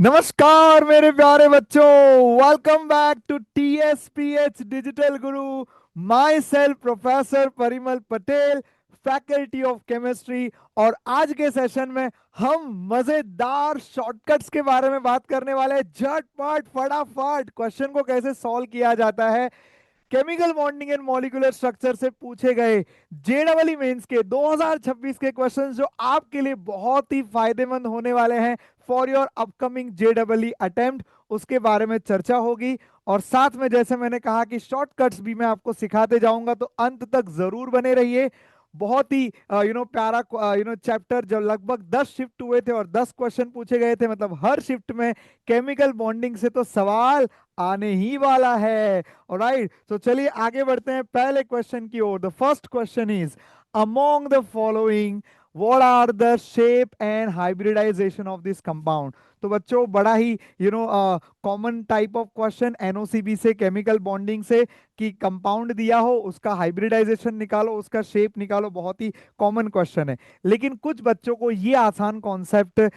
नमस्कार मेरे प्यारे बच्चों। Welcome back to TSPH digital guru. Myself professor Parimal Patel, faculty of chemistry. और आज के सेशन में हम मजेदार शॉर्टकट्स के बारे में बात करने वाले हैं। झटपट फटाफट क्वेश्चन को कैसे सॉल्व किया जाता है। Chemical bonding and molecular structure से पूछे गए जेडबलई मेंस के 2026 के क्वेश्चंस जो आपके लिए बहुत ही फायदेमंद होने वाले हैं फॉर योर अपकमिंग जेडबलई अटेम्प्ट, उसके बारे में चर्चा होगी। और साथ में जैसे मैंने कहा कि शॉर्टकट्स भी मैं आपको सिखाते जाऊंगा, तो अंत तक जरूर बने रहिए। बहुत ही प्यारा चैप्टर, जब लगभग 10 शिफ्ट हुए थे और 10 क्वेश्चन पूछे गए थे, मतलब हर शिफ्ट में केमिकल बॉन्डिंग से तो सवाल आने ही वाला है। ऑलराइट, तो चलिए आगे बढ़ते हैं पहले क्वेश्चन की ओर। The first question is, among the following what are the shape and hybridization of this compound. तो बच्चों, बड़ा ही common type of question NOCB से, केमिकल बॉन्डिंग से, कि कंपाउंड दिया हो उसका हाइब्रिडाइजेशन निकालो, उसका शेप निकालो। बहुत ही कॉमन क्वेश्चन है। लेकिन कुछ बच्चों को ये आसान कॉन्सेप्ट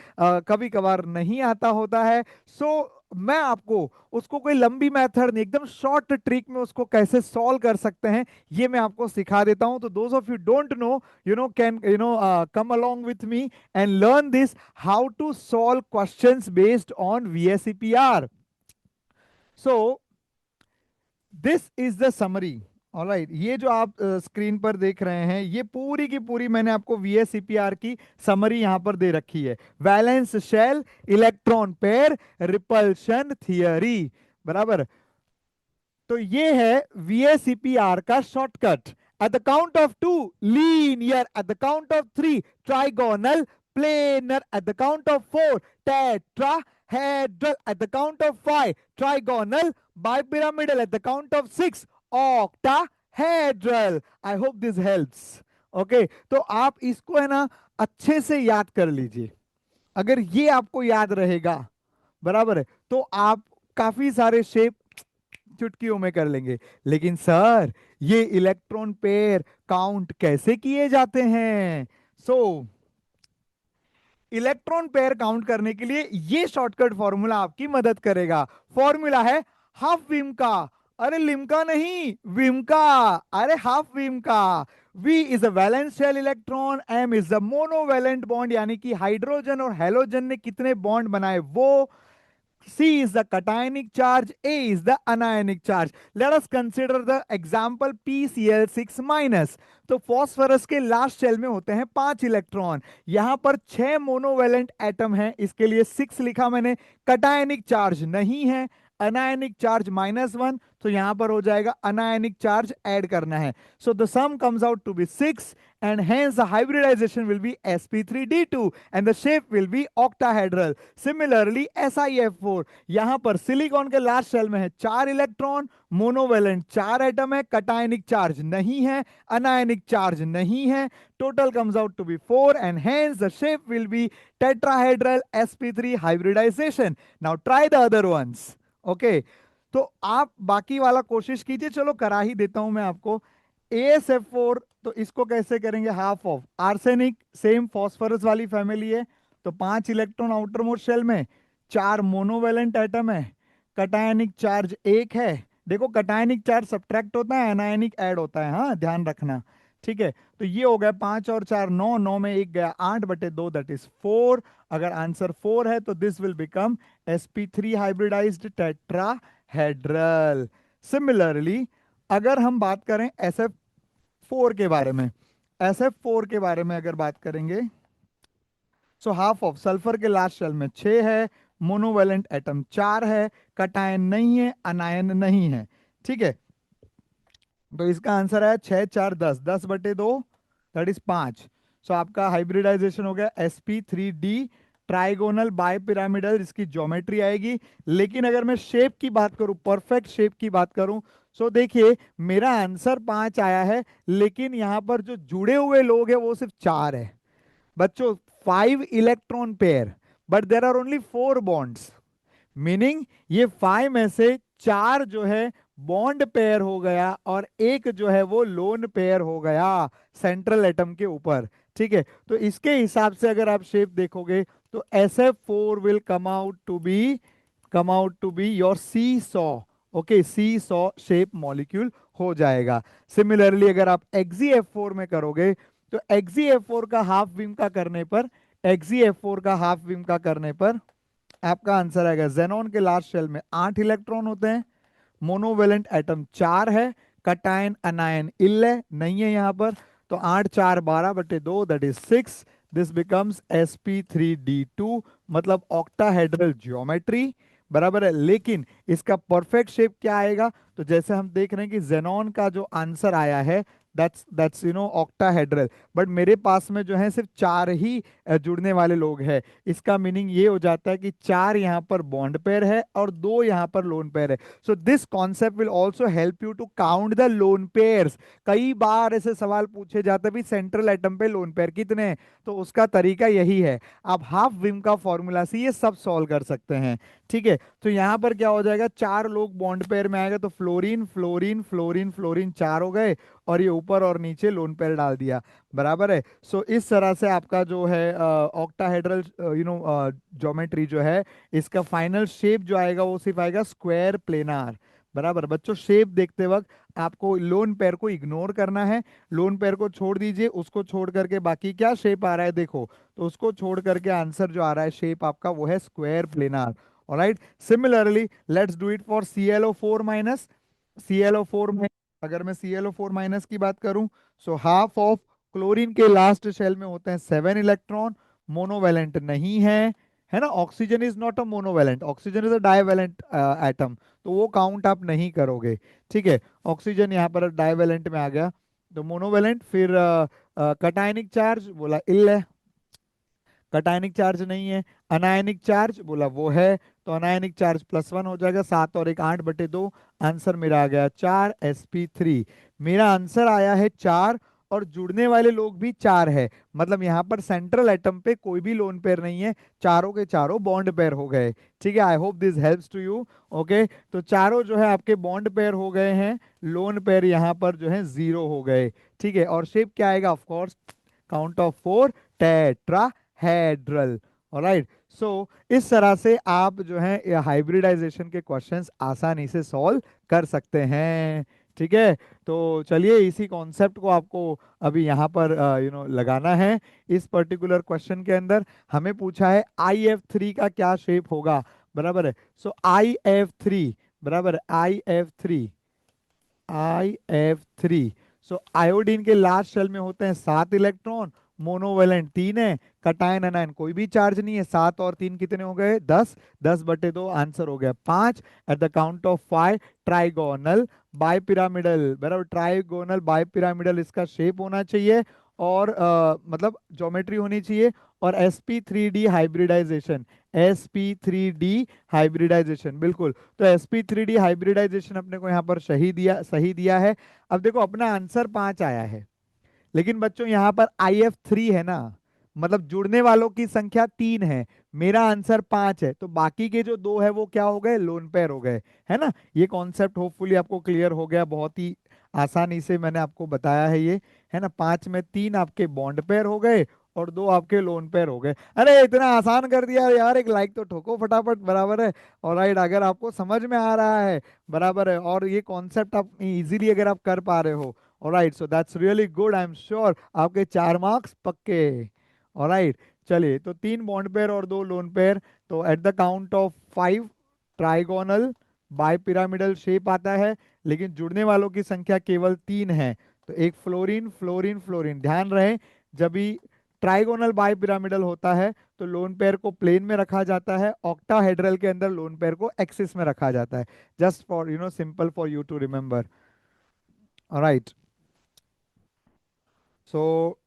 कभी कभार नहीं आता होता है। सो मैं आपको उसको कोई लंबी मेथड नहीं, एकदम शॉर्ट ट्रिक में उसको कैसे सॉल्व कर सकते हैं, ये मैं आपको सिखा देता हूं। तो those of you don't know, can come along with me and learn this, how to solve questions based on VSEPR। So this is the summary. Alright, ये जो आप स्क्रीन पर देख रहे हैं, ये पूरी की पूरी मैंने आपको VSEPR की समरी यहां पर दे रखी है। Valence shell, electron pair, repulsion theory, बराबर। तो ये है VSEPR का shortcut. At the count of two, linear. At the count of three, trigonal. Planar. At the count of four, tetrahedral. At the count of five, trigonal. Bipyramidal. At the count of six, octahedral. I hope this helps. Okay, तो आप इसको है ना अच्छे से याद कर लीजिए। अगर ये आपको याद रहेगा, बराबर है, तो आप काफी सारे शेप चुटकियों में कर लेंगे। लेकिन सर, ये इलेक्ट्रॉन पेयर काउंट कैसे किए जाते हैं? सो इलेक्ट्रॉन पेयर काउंट करने के लिए ये शॉर्टकट फॉर्मूला आपकी मदद करेगा। फॉर्मूला है हाफ विमका। अरे लिमका नहीं, विमका। अरे हाफ विमका। V is a valence shell electron, M is the monovalent bond, यानी कि हाइड्रोजन और हेलोजन ने कितने बॉन्ड बनाए वो। C is the cationic charge, A is the anionic charge. Let us consider the example PCl6 minus. तो phosphorus के last shell में होते हैं 5 इलेक्ट्रॉन। यहां पर 6 मोनोवेलेंट एटम हैं, इसके लिए 6 लिखा मैंने। कटायनिक चार्ज नहीं है, अनायनिक चार्ज -1, तो यहां पर हो जाएगा अनायनिक चार्ज ऐड करना है। So the sum comes out to be 6 and hence the hybridization will be sp3d2 and the shape will be octahedral. Similarly SiF4, यहां पर सिलिकॉन के लास्ट शेल में है 4 इलेक्ट्रॉन, मोनोवेलेंट 4 एटम है, cationic charge नहीं है, अनायनिक चार्ज नहीं है, total comes out to be 4 and hence the shape will be tetrahedral sp3 hybridization. Now try the other ones. Okay, तो आप बाकी वाला कोशिश कीजिए। चलो करा ही देता हूं मैं आपको। AsF4, तो इसको कैसे करेंगे? Half of arsenic, same phosphorus वाली फैमिली है, तो 5 इलेक्ट्रॉन आउटर मोस्ट शेल में, 4 मोनोवेलेंट एटम है, कटायनिक चार्ज 1 है। देखो कटायनिक चार्ज सब्ट्रैक्ट होता है, एनायनिक ऐड होता है, हाँ ध्यान रखना। ठीक है, तो ये हो गया 5 और 4 9, 9 में 1 गया, 8/2, दैट इज 4। अगर आंसर 4 है तो this will become sp3 hybridized tetrahedral. Similarly अगर हम बात करें SF4 के बारे में, SF4 के बारे में अगर बात करेंगे, सो हाफ ऑफ सल्फर के लास्ट शेल में 6 है, मोनोवेलेंट एटम 4 है, कटायन नहीं है, अनायन नहीं है। ठीक है, तो इसका आंसर है 6 4 10, 10/2, दैट इज 5। सो आपका हाइब्रिडाइजेशन हो गया sp3d ट्राइगोनल बाइपिरामिडल, इसकी ज्योमेट्री आएगी। लेकिन अगर मैं शेप की बात करूं, परफेक्ट शेप की बात करूं, सो देखिए मेरा आंसर 5 आया है, लेकिन यहां पर जो जुड़े हुए लोग हैं वो सिर्फ 4 है बच्चों। 5 electron pair, but there are only 4 bonds, meaning ये 5 में से 4 जो है बॉन्ड पेयर हो गया और एक जो है वो लोन पेयर हो गया सेंट्रल एटम के ऊपर। ठीक है, तो इसके हिसाब से अगर आप शेप देखोगे तो SF4 will come out to be your seesaw. Okay, seesaw shape molecule हो जाएगा। सिमिलरली अगर आप XeF4 में करोगे तो XeF4 का हाफ विम का करने पर XeF4 का हाफ विम का करने पर आपका आंसर आएगा, जेनॉन के लास्ट शेल में 8 इलेक्ट्रॉन होते हैं, मोनोवेलेंट एटम 4 है, कटायन अनायन इल नहीं है यहाँ पर, तो 8 4 12/2 that is 6। This becomes sp3d2, मतलब ऑक्टाहेड्रल ज्योमेट्री, बराबर है। लेकिन इसका परफेक्ट शेप क्या आएगा, तो जैसे हम देख रहे हैं कि जेनॉन का जो आंसर आया है दैट्स ऑक्टाहेड्रल, बट मेरे पास में जो है सिर्फ 4 ही जुड़ने वाले लोग हैं। इसका मीनिंग ये हो जाता है कि 4 यहाँ पर बॉन्ड पेयर है और 2 यहाँ पर लोन पेयर है। So this concept will also help you to count the lone pairs. कई बार ऐसे सवाल पूछे जाते हैं भी सेंट्रल एटम पे लोन पेयर कितने हैं, तो उसका तरीका यही है, आप हाफ विम का फॉर्मूला से ये सब सॉल्व कर सकते हैं। ठीक है, तो यहाँ पर क्या हो जाएगा, 4 लोग बॉन्ड पेयर में आएगा, तो फ्लोरीन फ्लोरीन फ्लोरीन फ्लोरीन 4 हो गए, और ये ऊपर और नीचे लोन पेयर डाल दिया, बराबर है। सो इस तरह से आपका जो है ऑक्टाहेड्रल ज्योमेट्री जो है, इसका फाइनल शेप जो आएगा वो सिर्फ आएगा स्क्वायर प्लेनार। बराबर बच्चों, शेप देखते वक्त आपको लोन पेयर को इग्नोर करना है, लोन पेयर को छोड़ दीजिए, उसको छोड़ करके बाकी क्या शेप आ रहा है देखो, तो उसको छोड़ करके आंसर जो आ रहा है शेप आपका वो है square planar. Alright, similarly let's do it for ClO4 minus. ClO4 में अगर मैं ClO4 माइनस की बात करूं, सो हाफ ऑफ क्लोरीन के लास्ट शेल में होते हैं 7 इलेक्ट्रॉन, मोनोवेलेंट नहीं है ना। Oxygen is not a monovalent, oxygen is a divalent atom, तो वो काउंट आप नहीं करोगे। ठीक है, ऑक्सीजन यहाँ पर डाइवेलेंट में आ गया, तो मोनोवेलेंट। फिर कटायनिक चार्ज बोला इल, कटायनिक चार्ज नहीं है। अनायनिक चार्ज बोला वो है, तो अनायनिक चार्ज +1 हो जाएगा, 7 और 1 8/2, आंसर मेरा आ गया 4 sp3। मेरा आंसर आया है 4, और जुड़ने वाले लोग भी 4 है, मतलब यहाँ पर सेंट्रल एटम पे कोई भी लोन पेयर नहीं है, चारों के चारों बॉन्ड पेयर हो गए। ठीक है, I hope this helps to you. Okay, तो चारों जो है आपके बॉन्ड पेयर हो गए हैं, लोन पेयर यहाँ पर जो है 0 हो गए। ठीक है, और शेप क्या आएगा, of course count of 4, tetrahedral. Alright, so इस तरह से आप जो है हाइब्रिडाइजेशन के क्वेश्चंस आसानी से सॉल्व कर सकते हैं। ठीक है, तो चलिए इसी कॉन्सेप्ट को आपको अभी यहाँ पर लगाना है। इस पर्टिकुलर क्वेश्चन के अंदर हमें पूछा है IF3 का क्या शेप होगा, बराबर है। सो IF3, बराबर है, IF3 सो आयोडीन के लास्ट शेल में होते हैं 7 इलेक्ट्रॉन, मोनोवेलेंट 3 है, कटायन अनायन कोई भी चार्ज नहीं है, 7 और 3 कितने हो गए, 10, 10/2, आंसर हो गया 5। Eight the count of 5, trigonal bipyramidal, बराबर, ट्राइगोनल बाइपिरामिडल इसका शेप होना चाहिए, और मतलब ज्योमेट्री होनी चाहिए, और sp3d हाइब्रिडाइजेशन, sp3d हाइब्रिडाइजेशन, बिल्कुल। तो sp3d हाइब्रिडाइजेशन अपने को यहाँ पर सही दिया है। अब देखो अपना आंसर 5 आया है, लेकिन बच्चों यहाँ पर IF3 है ना, मतलब जुड़ने वालों की संख्या 3 है, मेरा आंसर 5 है, तो बाकी के जो 2 है वो क्या हो गए, लोन पेयर हो गए, है ना। ये कॉन्सेप्ट होपफुली आपको क्लियर हो गया, बहुत ही आसानी से मैंने आपको बताया है ये, है ना। 5 में 3 आपके बॉन्ड पेयर हो गए, और 2 आपके लोन पेयर हो गए। अरे इतना आसान कर दिया यार, एक लाइक तो ठोको फटाफट, बराबर है। और राइट, अगर आपको समझ में आ रहा है, बराबर है, और ये कॉन्सेप्ट आप इजीली अगर आप कर पा रहे हो, alright, so that's really good, I am sure आपके 4 मार्क्स पक्के। ऑलराइट, चलिए, तो 3 बॉन्ड पेयर और 2 लोन पेयर, तो eight the count of 5 trigonal bipyramidal shape आता है, लेकिन जुड़ने वालों की संख्या केवल 3 है, तो एक फ्लोरीन फ्लोरीन फ्लोरीन, ध्यान रहे जब भी ट्राइगोनल बाइपिरामिडल होता है तो लोन पेयर को प्लेन में रखा जाता है, ऑक्टाहेड्रल के अंदर लोन पेयर को एक्सिस में रखा जाता है, just for simple for you to remember. Alright, so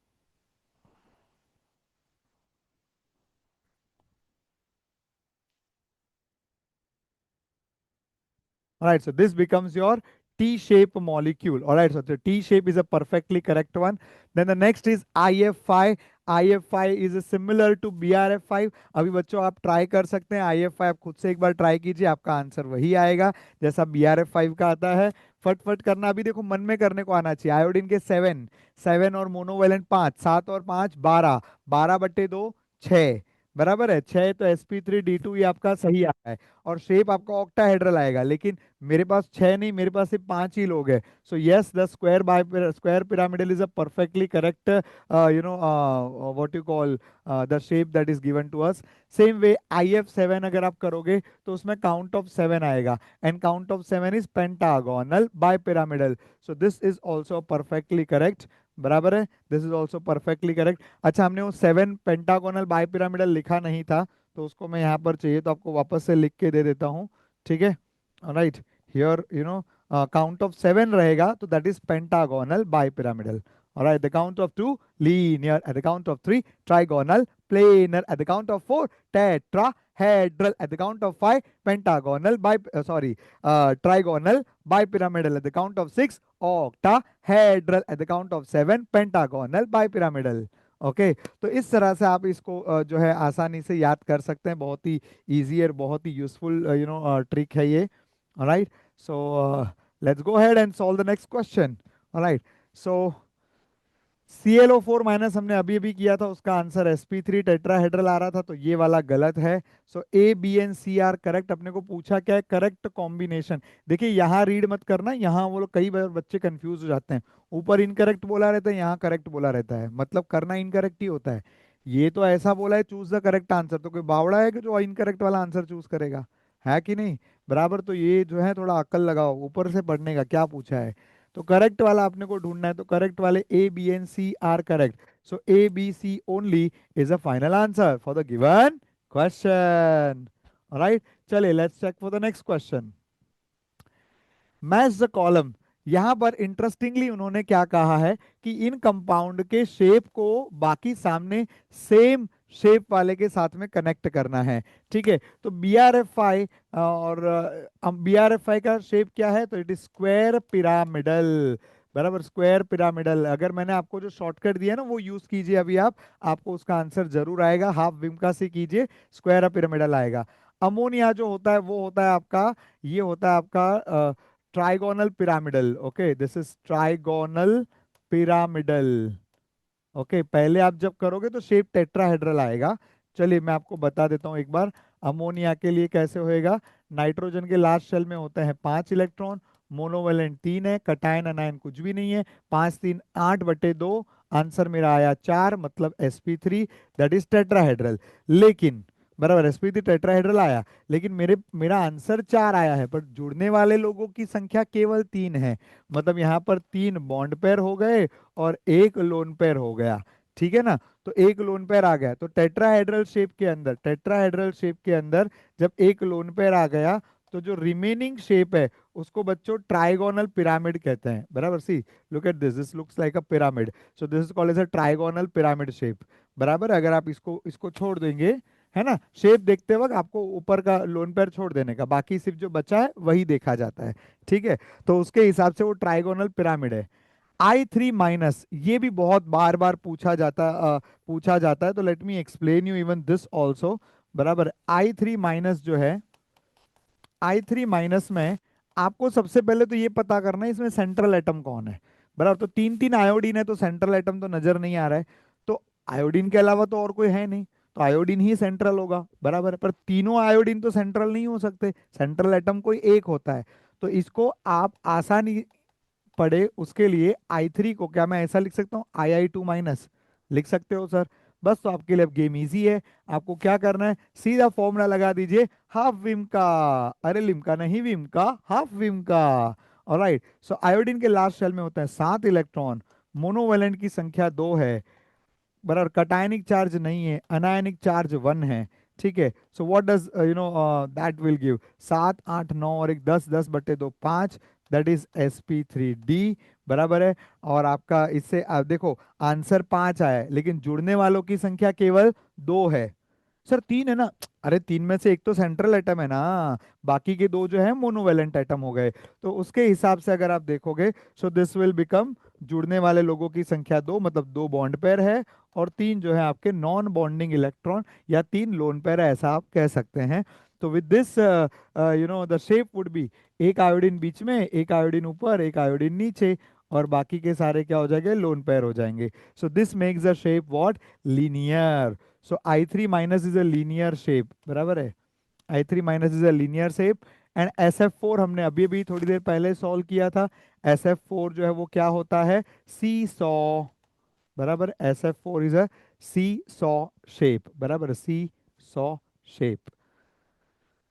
all right, so this becomes your T-shape molecule. All right, so the T-shape is a perfectly correct one. Then the next is IF5. IF5 is similar to BRF5. अभी बच्चों आप try कर सकते हैं, IF5 आप खुद से एक बार ट्राई कीजिए, आपका आंसर वही आएगा जैसा BRF5 का आता है। फट करना, अभी देखो मन में करने को आना चाहिए। आयोडीन के 7 7 और मोनोवेलेंट 5, 7 और 5 12, 12/2 6, बराबर है। 6 तो sp3d2 ये आपका सही आया है, और शेप आपका ऑक्टाहेड्रल आएगा। लेकिन मेरे पास 6 नहीं, मेरे पास सिर्फ 5 ही लोग हैं। So yes, the square pyramidal is a perfectly correct what you call the shape that is given to us. Same way IF7 अगर आप करोगे तो उसमें काउंट ऑफ 7 आएगा, and count of 7 is pentagonal by pyramidal. So this is also perfectly correct. बराबर है, this is also perfectly correct. अच्छा, हमने वो 7 पेंटागोनल बाय पिरामिडल लिखा नहीं था, तो उसको मैं यहाँ पर चाहिए तो आपको वापस से लिख के दे देता हूँ। ठीक है, राइट। हियर काउंट ऑफ 7 रहेगा, तो that is pentagonal by pyramidal. Alright, the count of 2, linear. At the count of 3, trigonal, planar. At the count of 4, tetrahedral. At the count of 5, pentagonal, trigonal, bipyramidal. At the count of 6, octahedral. At the count of 7, pentagonal, bipyramidal. Okay, तो इस तरह से आप इसको जो है आसानी से याद कर सकते हैं। बहुत ही इजी और बहुत ही यूजफुल ट्रिक है ये। Alright, so let's go ahead and solve the next question. Alright, so ClO4 minus हमने अभी अभी किया था, उसका आंसर sp3 टेट्राहेड्रल आ रहा था, तो ये वाला गलत है। So A B and C are correct. अपने को पूछा क्या है, करेक्ट कॉम्बिनेशन। देखिए यहाँ रीड मत करना, यहाँ वो लोग कई बार बच्चे कंफ्यूज हो जाते हैं। ऊपर इनकरेक्ट बोला रहता है, यहाँ करेक्ट बोला रहता है, मतलब करना इनकरेक्ट ही होता है। ये तो ऐसा बोला है चूज द करेक्ट आंसर, तो कोई बावड़ा है कि जो इनकरेक्ट वाला आंसर चूज करेगा, है कि नहीं? बराबर, तो ये जो है थोड़ा अक्ल लगाओ, ऊपर से पढ़ने का क्या पूछा है। तो करेक्ट वाला आपने को ढूंढना है, तो करेक्ट वाले A B and C are correct. So ABC only is a final answer for the given question. Right, चलिए let's check for the next question. Match the column. यहां पर इंटरेस्टिंगली उन्होंने क्या कहा है कि इन कंपाउंड के शेप को बाकी सामने सेम शेप वाले के साथ में कनेक्ट करना है। ठीक है, तो BrFi और BrFi का शेप क्या है, तो इट इज स्क्वायर पिरामिडल। बराबर, स्क्वायर पिरामिडल। अगर मैंने आपको जो शॉर्टकट दिया ना वो यूज कीजिए अभी आप, आपको उसका आंसर जरूर आएगा। हाफ विमका से कीजिए, स्क्वायर पिरामिडल आएगा। अमोनिया जो होता है वो होता है आपका, ये होता है आपका trigonal pyramidal. Okay, this is trigonal pyramidal. Okay, पहले आप जब करोगे तो शेप टेट्राहेड्रल आएगा। चलिए मैं आपको बता देता हूँ एक बार अमोनिया के लिए कैसे होएगा। नाइट्रोजन के लास्ट शेल में होते हैं 5 इलेक्ट्रॉन, मोनोवेलेंट 3 है, कटायन अनायन कुछ भी नहीं है। 5 3 8/2, आंसर मेरा आया 4, मतलब sp3 दैट इज टेट्राहेड्रल। लेकिन बराबर, sp3 टेट्राहेड्रल आया, लेकिन मेरा आंसर 4 आया है, पर जुड़ने वाले लोगों की संख्या केवल 3 है। मतलब यहाँ पर 3 बॉन्ड पेयर हो गए और एक लोन पेयर हो गया। ठीक है ना, तो एक लोन पेयर आ गया, तो टेट्राहेड्रल शेप के अंदर जब एक लोन पेयर आ गया, तो जो रिमेनिंग शेप है उसको बच्चों ट्राइगोनल पिरामिड कहते हैं। बराबर, see look at this, this looks like a pyramid, so this is called as a trigonal pyramid shape. बराबर, अगर आप इसको इसको छोड़ देंगे, है ना, शेप देखते वक्त आपको ऊपर का लोन पेयर छोड़ देने का, बाकी सिर्फ जो बचा है वही देखा जाता है। ठीक है, तो उसके हिसाब से वो ट्राइगोनल पिरामिड है। I3 माइनस, ये भी बहुत बार बार पूछा जाता है, तो let me explain you even this also. बराबर, I3 माइनस जो है, I3 माइनस में आपको सबसे पहले तो ये पता करना है इसमें सेंट्रल एटम कौन है। बराबर, तो 3 3 आयोडीन है, तो सेंट्रल एटम तो नजर नहीं आ रहा है, तो आयोडीन के अलावा तो और कोई है नहीं, तो आयोडीन ही सेंट्रल होगा। बराबर है, पर तीनों आयोडीन तो सेंट्रल नहीं हो सकते, सेंट्रल एटम कोई एक होता है। तो इसको आप आसानी पढ़े उसके लिए I3 को क्या मैं ऐसा लिख सकता हूँ, Ai2 माइनस लिख सकते हो सर। बस, तो आपके लिए अब गेम इजी है। आपको क्या करना है, सीधा फॉर्मूला लगा दीजिए, हाफ विम का। अरे लिम्का नहीं, विम का, हाफ विम का। ऑलराइट, सो आयोडीन के लास्ट शेल में होते हैं 7 इलेक्ट्रॉन, मोनोवेलेंट की संख्या 2 है। बराबर, कटायनिक चार्ज नहीं है, अनायनिक चार्ज 1 है। ठीक है, so what does that will give, 7 8 9 और एक 10, 10/2 5, दैट इज sp3d। बराबर है, और आपका इससे आप देखो आंसर 5 आया है, लेकिन जुड़ने वालों की संख्या केवल 2 है। सर 3 है ना, अरे 3 में से एक तो सेंट्रल एटम है ना, बाकी के 2 जो है मोनोवेलेंट एटम हो गए। तो उसके हिसाब से अगर आप देखोगे, सो दिस विल बिकम, जुड़ने वाले लोगों की संख्या 2, मतलब 2 बॉन्ड पेयर है, और 3 जो है आपके नॉन बॉन्डिंग इलेक्ट्रॉन या 3 लोन पेयर है, ऐसा आप कह सकते हैं। तो with this the shape would be, एक आयोडीन बीच में, एक आयोडीन ऊपर, एक आयोडीन नीचे, और बाकी के सारे क्या हो जाएंगे, लोन पेयर हो जाएंगे। सो this makes the shape what, linear. So I3 minus is a linear shape, बराबर है, I3 minus is a linear shape. And SF4 हमने अभी अभी थोड़ी देर पहले सॉल्व किया था। SF4 जो है वो क्या होता है, सी सॉ, बराबर, SF4 is a seesaw shape, बराबर, सी सॉ शेप।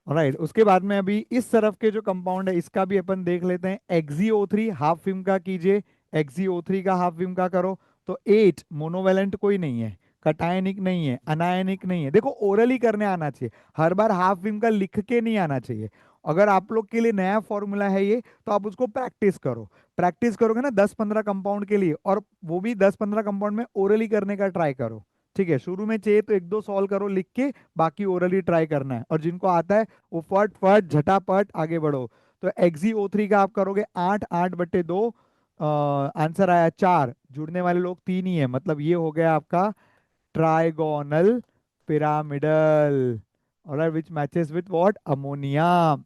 राइट, उसके बाद में अभी इस तरफ के जो कंपाउंड है इसका भी अपन देख लेते हैं। XeO3 हाफ विम का कीजिए, XeO3 का हाफ विम का करो तो 8 मोनोवेलेंट कोई नहीं है, कटायनिक नहीं है, अनायनिक नहीं है। देखो ओरली करने आना चाहिए, हर बार हाफ विम का लिख के नहीं आना चाहिए। अगर आप लोग के लिए नया फॉर्मूला है ये, तो आप उसको प्रैक्टिस करो। प्रैक्टिस करोगे ना 10-15 कंपाउंड के लिए, और वो भी 10-15 कंपाउंड में ओरली करने का ट्राई करो। ठीक है, शुरू में चाहिए तो एक दो सॉल्व करो लिख के, बाकी ओरली ट्राई करना है। और जिनको आता है वो फट फट झटापट आगे बढ़ो। तो XeO3 का आप करोगे 8, 8/2, आंसर आया 4, जुड़ने वाले लोग 3 ही है, मतलब ये हो गया आपका trigonal pyramidal, alright, which matches with what, ammonia.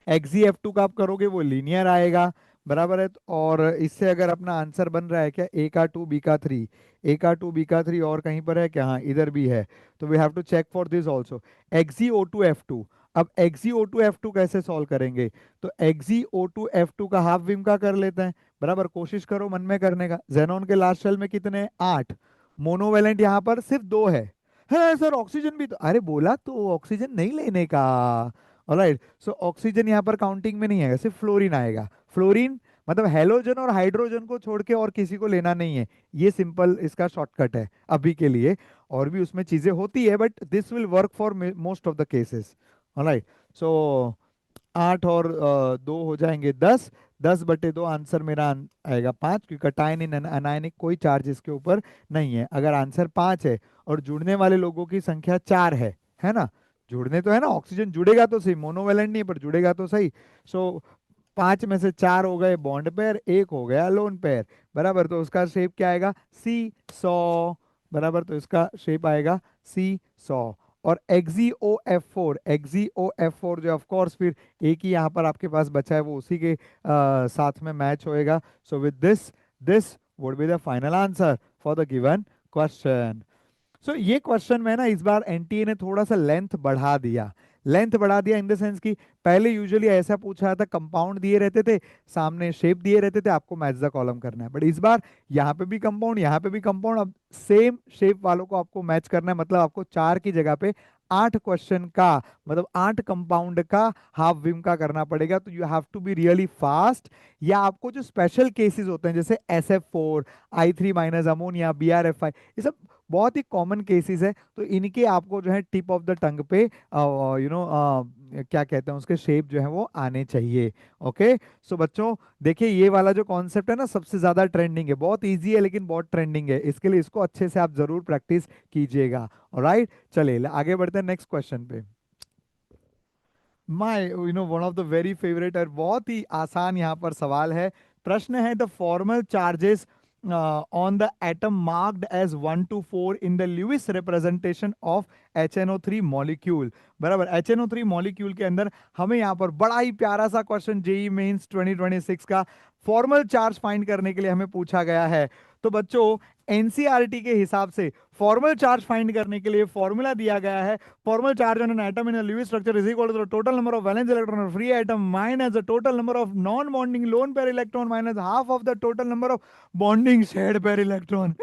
XeF2 का आप करोगे वो लीनियर आएगा, बराबर है। और इससे अगर अपना आंसर बन रहा है क्या, A का 2 B का 3, A का 2 B का 3 और कहीं पर है क्या, हाँ इधर भी है। तो we have to check for this also. XeO2F2, अब XeO2F2 कैसे सॉल्व करेंगे, तो XeO2F2 का हाफ विम का कर लेते हैं, बराबर, कोशिश करो मन में करने का। जेनॉन के लास्ट शेल में कितने, 8, मोनोवेलेंट यहाँ पर सिर्फ 2 है सर, ऑक्सीजन भी तो, अरे बोला तो ऑक्सीजन नहीं लेने का। ऑलराइट, सो ऑक्सीजन यहाँ पर काउंटिंग में नहीं आएगा, सिर्फ फ्लोरीन आएगा। फ्लोरीन मतलब हेलोजन और हाइड्रोजन को छोड़ के और किसी को लेना नहीं है। ये सिंपल इसका शॉर्टकट है अभी के लिए। और भी उसमें चीजें होती है, but this will work for most of the cases. Alright, so 8 और 2 हो जाएंगे 10, 10/2 आंसर मेरा आएगा 5, क्योंकि कटायनिक अनायनिक कोई चार्ज इसके ऊपर नहीं है। अगर आंसर 5 है और जुड़ने वाले लोगों की संख्या 4 है ना, जुड़ने तो है ना, ऑक्सीजन जुड़ेगा तो सही, मोनोवेलेंट नहीं पर जुड़ेगा तो सही। सो 5 में से 4 हो गए बॉन्ड पेयर, एक हो गया लोन पेयर, बराबर। तो उसका शेप क्या आएगा, सी सॉ, बराबर, तो इसका शेप आएगा सी सॉ। और XeOF4, XeOF4 जो ऑफ कोर्स फिर एक ही यहाँ पर आपके पास बचा है, वो उसी के साथ में मैच होएगा। So with this, this would be the final answer for the given question. So ये क्वेश्चन में ना इस बार एनटीए ने थोड़ा सा लेंथ बढ़ा दिया। लेंथ बढ़ा दिया इन द सेंस कि पहले यूजुअली ऐसा पूछा था, कंपाउंड दिए रहते थे, सामने शेप दिए रहते थे, आपको मैच द कॉलम करना है। बट इस बार यहाँ पे भी कंपाउंड, यहाँ पे भी कंपाउंड, अब सेम शेप वालों को आपको मैच करना है। मतलब आपको 4 की जगह पे 8 क्वेश्चन का, मतलब 8 कंपाउंड का हाफ विम का करना पड़ेगा। तो you have to be really fast. या आपको जो स्पेशल केसेस होते हैं जैसे SF4, I3 minus ammonia, BrFi, ये सब बहुत ही कॉमन केसेस है। तो इनके आपको जो है टिप ऑफ द टंग पे क्या कहते हैं उसके शेप जो है वो आने चाहिए। ओके, सो बच्चों देखिए ये वाला जो कॉन्सेप्ट है ना सबसे ज्यादा ट्रेंडिंग है, बहुत इजी है लेकिन बहुत ट्रेंडिंग है, इसके लिए इसको अच्छे से आप जरूर प्रैक्टिस कीजिएगा। ऑलराइट, चलिए आगे बढ़ते हैं नेक्स्ट क्वेश्चन पे। My one of the very favourite और बहुत ही आसान यहाँ पर सवाल है। प्रश्न है the formal charges on the atom marked as 1 to 4 in the Lewis representation of HNO3 molecule, बराबर। HNO3 मॉलिक्यूल के अंदर हमें यहाँ पर बड़ा ही प्यारा सा क्वेश्चन जेई मेंस 2026 का फॉर्मल चार्ज फाइंड करने के लिए हमें पूछा गया है। तो बच्चों एनसीईआरटी के हिसाब से फॉर्मल चार्ज फाइंड करने के लिए फॉर्मूला दिया गया है। Formal charge on an atom in a Lewis structure is equal to the total number of valence electron or free atom minus the total number of non-bonding lone pair electron minus half of the total number of bonding shared pair electron.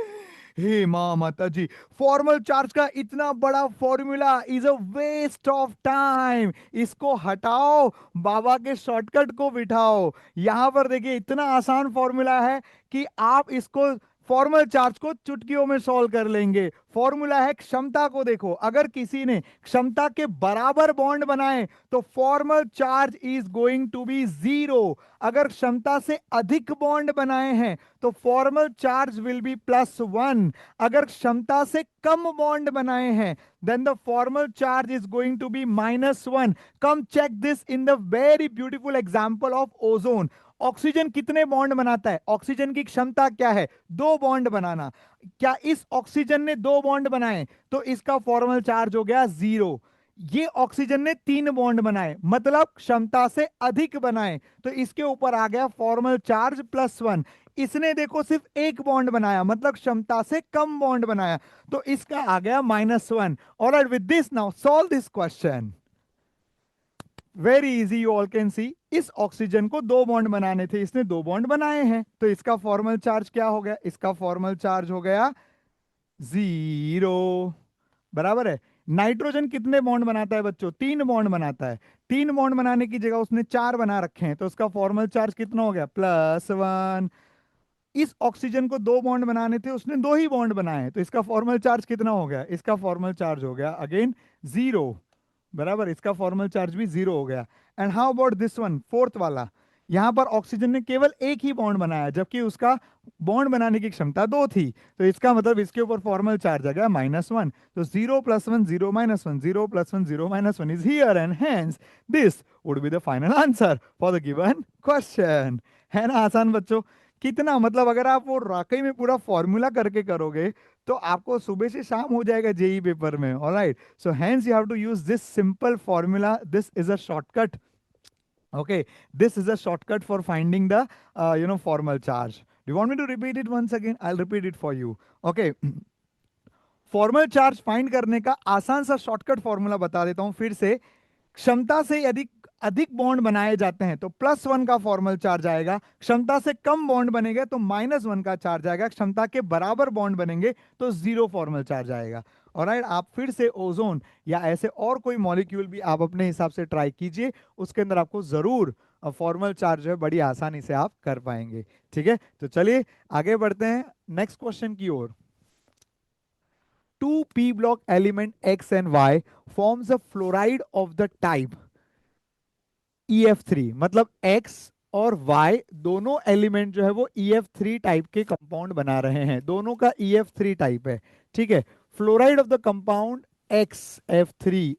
हे माँ माता जी, formal charge का इतना बड़ा formula is a waste of time. इसको हटाओ, बाबा के shortcut को बिठाओ। यहां पर देखिए इतना आसान फॉर्मूला है कि आप इसको फॉर्मल चार्ज को चुटकियों में सॉल्व कर लेंगे। फॉर्मूला है क्षमता को देखो, अगर किसी ने क्षमता के बराबर बॉन्ड बनाए तो formal charge is going to be 0। अगर क्षमता से अधिक बॉन्ड बनाए हैं तो फॉर्मल चार्ज विल बी +1। अगर क्षमता से कम बॉन्ड बनाए हैं then the formal charge is going to be -1. Come check this in the very beautiful example of ozone. Oxygen कितने बॉन्ड बनाता है, ऑक्सीजन की क्षमता क्या है, 2 बॉन्ड बनाना। क्या इस ऑक्सीजन ने 2 बॉन्ड बनाए तो इसका फॉर्मल चार्ज हो गया 0। ये ऑक्सीजन ने 3 बॉन्ड बनाए, मतलब क्षमता से अधिक बनाए, तो इसके ऊपर आ गया फॉर्मल चार्ज +1। इसने देखो सिर्फ एक बॉन्ड बनाया, मतलब क्षमता से कम बॉन्ड बनाया, तो इसका आ गया -1। Alright, with this now solve this question. Very easy, you all can see. इस ऑक्सीजन को दो बॉन्ड बनाने थे, इसने दो बॉन्ड बनाए हैं, तो इसका फॉर्मल चार्ज क्या हो गया? इसका फॉर्मल चार्ज हो गया 0। बराबर है। नाइट्रोजन कितने बॉन्ड बनाता है बच्चों? 3 बॉन्ड बनाता है। 3 बॉन्ड बनाने की जगह उसने 4 बना रखे हैं, तो उसका फॉर्मल चार्ज कितना हो गया? +1। इस ऑक्सीजन को दो बॉन्ड बनाने थे, उसने दो ही बॉन्ड बनाए हैं, तो इसका फॉर्मल चार्ज कितना हो गया? इसका फॉर्मल चार्ज हो गया अगेन 0। बराबर, इसका फॉर्मल चार्ज भी 0 हो गया। And how about this one, fourth वाला? यहां पर ऑक्सीजन ने केवल एक ही बॉन्ड बनाया, जबकि उसका बॉन्ड बनाने की क्षमता 2 थी, तो इसका मतलब इसके ऊपर फॉर्मल चार्ज आ गया -1। तो 0 + 1 0 -1, 0 + 1 0 -1 is here, and hence this would be the final answer for the given question. है ना आसान बच्चों? कितना मतलब, अगर आप वो वाकई में पूरा फॉर्मूला करके करोगे तो आपको सुबह से शाम हो जाएगा जेई पेपर में। Alright, so hence you have to use this simple formula. This is a shortcut. Okay, this is a shortcut for finding the formal charge. Do you want me to repeat it once again? I'll repeat it for you. Okay. Formal charge find करने का आसान सा shortcut formula बता देता हूं फिर से। क्षमता से यदि अधिक बॉन्ड बनाए जाते हैं तो +1 का फॉर्मल चार्ज आएगा, क्षमता से कम बॉन्ड बनेंगे तो -1 का चार्ज आएगा, क्षमता के बराबर बॉन्ड बनेंगे तो 0 फॉर्मल चार्ज आएगा। ऑलराइट, आप फिर से ओजोन या ऐसे और कोई मॉलिक्यूल भी आप अपने हिसाब से ट्राई कीजिए, उसके अंदर आपको जरूर फॉर्मल चार्ज जो है बड़ी आसानी से आप कर पाएंगे। ठीक है, तो चलिए आगे बढ़ते हैं नेक्स्ट क्वेश्चन की ओर। 2p block element X and Y forms a fluoride of the type EF3। मतलब X और Y दोनों एलिमेंट जो है वो EF3 टाइप के कंपाउंड बना रहे हैं, दोनों का EF3 टाइप है। ठीक है, fluoride of the compound XF3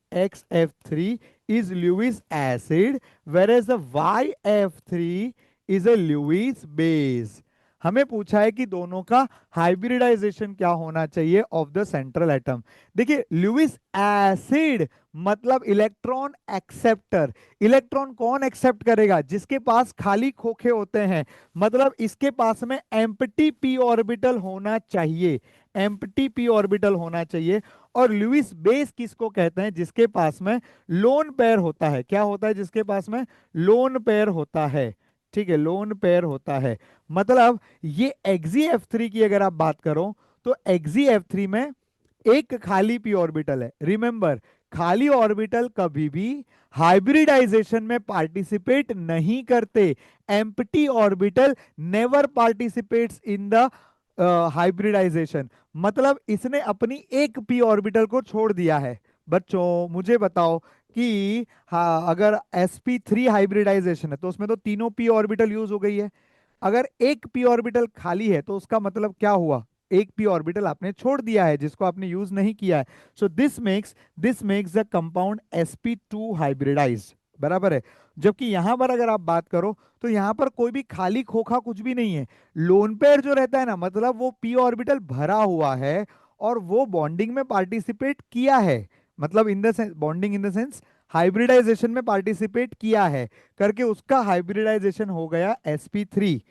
is Lewis acid, whereas the YF3 is a Lewis base। हमें पूछा है कि दोनों का हाइब्रिडाइजेशन क्या होना चाहिए ऑफ द सेंट्रल एटम। देखिए, ल्यूइस एसिड मतलब इलेक्ट्रॉन एक्सेप्टर। इलेक्ट्रॉन कौन एक्सेप्ट करेगा? जिसके पास खाली खोखे होते हैं, मतलब इसके पास में एम्प्टी पी ऑर्बिटल होना चाहिए, एम्प्टी पी ऑर्बिटल होना चाहिए। और लुईस बेस किसको कहते हैं? जिसके पास में लोन पेयर होता है। क्या होता है जिसके पास में? लोन पेयर होता है। ठीक है, लोन पेयर होता है। मतलब ये XeF3 की अगर आप बात करो तो XeF3 में एक खाली पी ऑर्बिटल है। रिमेंबर, खाली ऑर्बिटल कभी भी हाइब्रिडाइजेशन में पार्टिसिपेट नहीं करते। Empty orbital never participates in the hybridisation. मतलब इसने अपनी एक पी ऑर्बिटल को छोड़ दिया है। बच्चों मुझे बताओ कि हाँ, अगर sp3 हाइब्रिडाइजेशन है तो उसमें तो तीनों पी ऑर्बिटल यूज हो गई है। अगर एक पी ऑर्बिटल खाली है तो उसका मतलब क्या हुआ? एक पी ऑर्बिटल आपने छोड़ दिया है जिसको आपने यूज नहीं किया है। So this makes the compound sp2 hybridised. बराबर है। जबकि यहां पर अगर आप बात करो तो यहां पर कोई भी खाली खोखा कुछ भी नहीं है। लोन पेयर जो रहता है ना, मतलब वो पी ऑर्बिटल भरा हुआ है और वो बॉन्डिंग में पार्टिसिपेट किया है। मतलब in the sense, bonding in the sense hybridisation में पार्टिसिपेट किया है करके उसका हाइब्रिडाइजेशन हो गया sp3।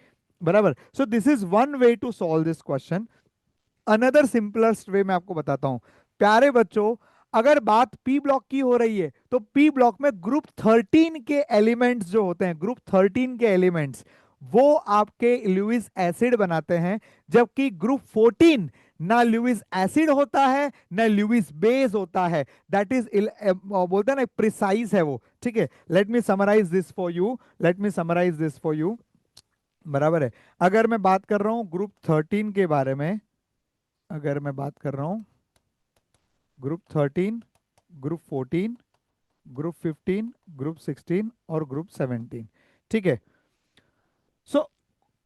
बराबर। So this is one way to solve this question. Another simplest way मैं आपको बताता हूं। प्यारे बच्चों, अगर बात पी ब्लॉक की हो रही है तो पी ब्लॉक में ग्रुप 13 के एलिमेंट्स जो होते हैं, ग्रुप 13 के एलिमेंट्स वो आपके ल्यूइस एसिड बनाते हैं। जबकि ग्रुप 14 ना ल्यूइस एसिड होता है ना ल्यूइस बेस होता है। दैट इज बोलते हैं ना, प्रिसाइज है वो। ठीक है, let me summarise this for you, let me summarise this for you. बराबर है। अगर मैं बात कर रहा हूं ग्रुप 13 के बारे में, अगर मैं बात कर रहा हूं ग्रुप 13, ग्रुप 14, ग्रुप 15, ग्रुप 16 और ग्रुप 17। ठीक है, सो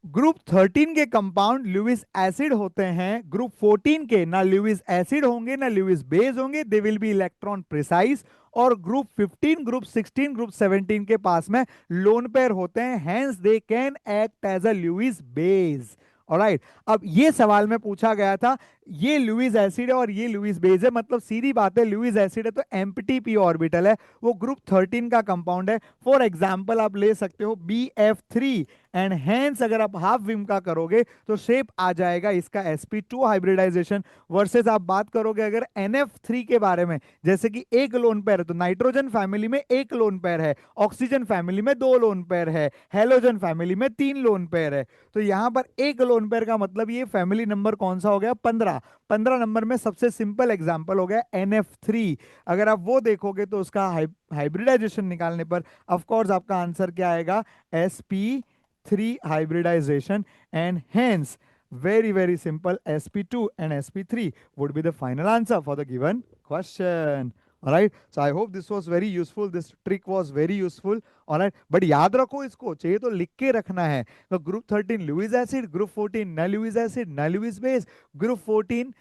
ग्रुप 13 के कंपाउंड ल्यूइस एसिड होते हैं। ग्रुप 14 के ना ल्यूइस एसिड होंगे ना ल्यूइस बेस होंगे, they will be electron precise. और ग्रुप 15, ग्रुप 16, ग्रुप 17 के पास में लोन पेयर होते हैं, hence they can act as a Lewis base. Alright, अब ये सवाल में पूछा गया था ये लुईस एसिड है और ये लुईस बेस है, मतलब सीधी बात है, लुईस एसिड है तो एम्प्टी पी ऑर्बिटल है, वो ग्रुप 13 का कंपाउंड है। फॉर एग्जाम्पल आप ले सकते हो BF3, एंड हेंस अगर आप हाफ विम का करोगे तो शेप आ जाएगा इसका sp2 हाइब्रिडाइजेशन। वर्सेस आप बात करोगे अगर NF3 के बारे में, जैसे कि एक लोन पेयर है, तो नाइट्रोजन फैमिली में एक लोन पेयर है, ऑक्सीजन फैमिली में दो लोन पेयर है, हेलोजन फैमिली में तीन लोन पेयर है। तो यहां पर एक लोन पेयर का मतलब ये फैमिली नंबर कौन सा हो गया, 15। 15 नंबर में सबसे सिंपल एग्जांपल हो गया NF3। अगर आप वो देखोगे तो उसका हाइब्रिडाइजेशन निकालने पर ऑफ कोर्स आपका आंसर क्या आएगा, sp3 hybridization, and hence very simple, sp2 and sp3 would be the final answer for the given question. All right, so I hope this was very useful, this trick was very useful. All right, but याद रखो, इसको चाहिए तो लिख के रखना है। तो ग्रुप 13 लुईस एसिड, ग्रुप 14 न लुईस एसिड न लुईस बेस, ग्रुप 14,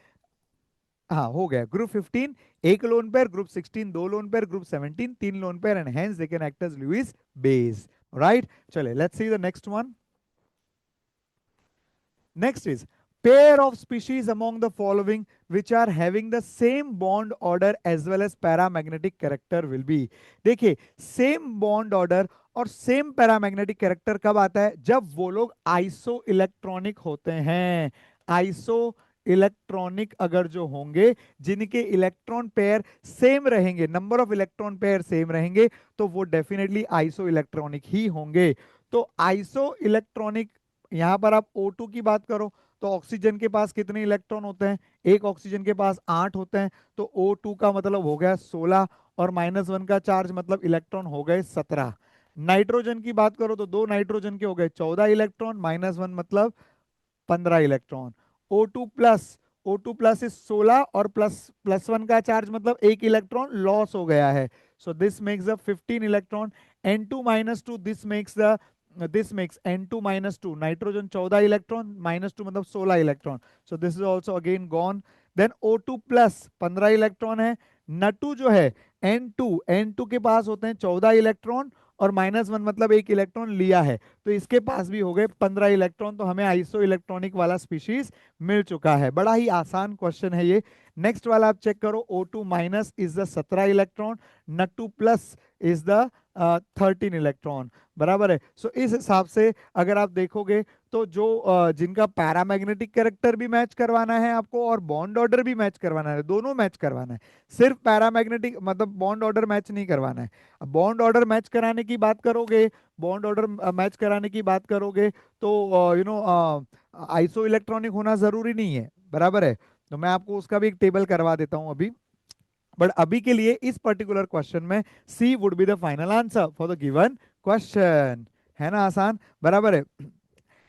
हाँ हो गया, ग्रुप 15 एक लोन पेयर, ग्रुप 16 दो लोन पेयर, ग्रुप 17 तीन lone pair, and hence they can act as Lewis base. Right, चले let's see the next one. Next is pair of species among the following which are having the same bond order as well as paramagnetic character will be। देखिए same bond order और same paramagnetic character कब आता है, जब वो लोग iso electronic होते हैं। आइसो इलेक्ट्रॉनिक अगर जो होंगे, जिनके इलेक्ट्रॉन पेयर सेम रहेंगे, number of electron pair same रहेंगे, तो वो डेफिनेटली आइसो इलेक्ट्रॉनिक ही होंगे। तो आइसो इलेक्ट्रॉनिक, यहां पर आप O2 की बात करो तो ऑक्सीजन के पास कितने इलेक्ट्रॉन होते हैं, एक ऑक्सीजन के पास 8 होते हैं, तो O2 का मतलब हो गया 16, और -1 का चार्ज मतलब इलेक्ट्रॉन हो गए 17। नाइट्रोजन की बात करो तो दो नाइट्रोजन के हो गए 14 इलेक्ट्रॉन, -1 मतलब 15 इलेक्ट्रॉन। O2 प्लस इज 16, और +1 का चार्ज मतलब एक इलेक्ट्रॉन लॉस हो गया है, so this makes the 15 electron. N2 - 2 this makes N2 - 2, nitrogen 14 electron, -2 मतलब 16 electron, so this is also again gone. Then O2 plus 15 electron है, N2 जो है N2 के पास होते हैं 14 इलेक्ट्रॉन, और -1 मतलब एक इलेक्ट्रॉन लिया है, तो इसके पास भी हो गए 15 इलेक्ट्रॉन, तो हमें आइसो इलेक्ट्रॉनिक वाला स्पीशीज मिल चुका है। बड़ा ही आसान क्वेश्चन है ये। नेक्स्ट वाला आप चेक करो, O2 minus is the 17 electron, N2 plus is the 13 electron, बराबर है। सो इस हिसाब से अगर आप देखोगे तो जो जिनका पैरामैग्नेटिक कैरेक्टर भी मैच करवाना है आपको और बॉन्ड ऑर्डर भी मैच करवाना है, दोनों मैच करवाना है, सिर्फ पैरामैग्नेटिक मतलब बॉन्ड ऑर्डर मैच नहीं करवाना है। अब बॉन्ड ऑर्डर मैच कराने की बात करोगे, बॉन्ड ऑर्डर मैच कराने की बात करोगे तो आइसो इलेक्ट्रॉनिक होना जरूरी नहीं है, बराबर है। तो मैं आपको उसका भी एक टेबल करवा देता हूं अभी, बट अभी के लिए इस पर्टिकुलर क्वेश्चन में C would be the final answer for the given question. है ना आसान, बराबर है।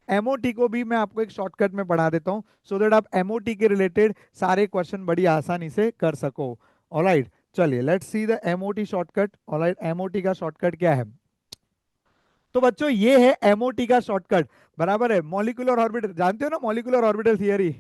एमओटी को भी मैं आपको एक शॉर्टकट में पढ़ा देता हूं, सो दैट आप एमओटी के रिलेटेड सारे क्वेश्चन बड़ी आसानी से कर सको। ऑलराइट, चलिए let's see the MOT shortcut. Alright, MOT का शॉर्टकट क्या है, तो बच्चों ये है एमओटी का शॉर्टकट, बराबर है। मॉलिक्यूलर ऑर्बिटल जानते हो ना, मॉलिक्यूलर ऑर्बिटल थियरी,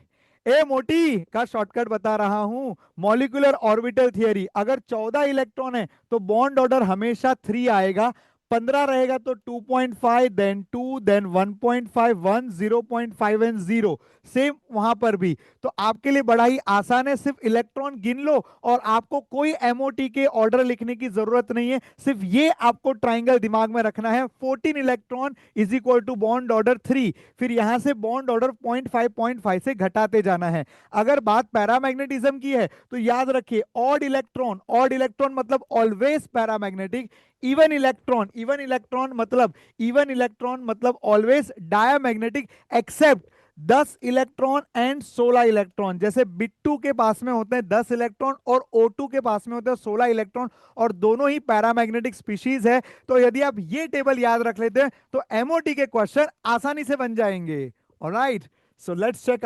एमओटी का शॉर्टकट बता रहा हूं। मॉलिक्यूलर ऑर्बिटल थियरी, अगर 14 इलेक्ट्रॉन है तो बॉन्ड ऑर्डर हमेशा 3 आएगा, 15 रहेगा तो 2.5, देन 2, देन 1.5, 1, 0.5 एंड 0, सेम वहां पर भी। तो आपके लिए बड़ा ही आसान है, सिर्फ इलेक्ट्रॉन गिन लो और आपको कोई एमओटी के ऑर्डर लिखने की जरूरत नहीं है, सिर्फ ये आपको ट्राइंगल दिमाग में रखना है, 14 electron is equal to bond order 3, फिर यहां से बॉन्ड ऑर्डर 0.5 से घटाते जाना है। अगर बात पैरामैग्नेटिज्म की है तो याद रखिए, ऑड इलेक्ट्रॉन मतलब ऑलवेज पैरामैग्नेटिक, इवन इलेक्ट्रॉन मतलब always diamagnetic, except 10 electron and 16 electron. जैसे बिट्टू के पास में होते हैं 10 इलेक्ट्रॉन और O2 के पास में होते हैं 16 इलेक्ट्रॉन, और दोनों ही पैरामैग्नेटिक स्पीशीज है। तो यदि आप ये टेबल याद रख लेते हैं तो एमओटी के क्वेश्चन आसानी से बन जाएंगे। Alright, so let's check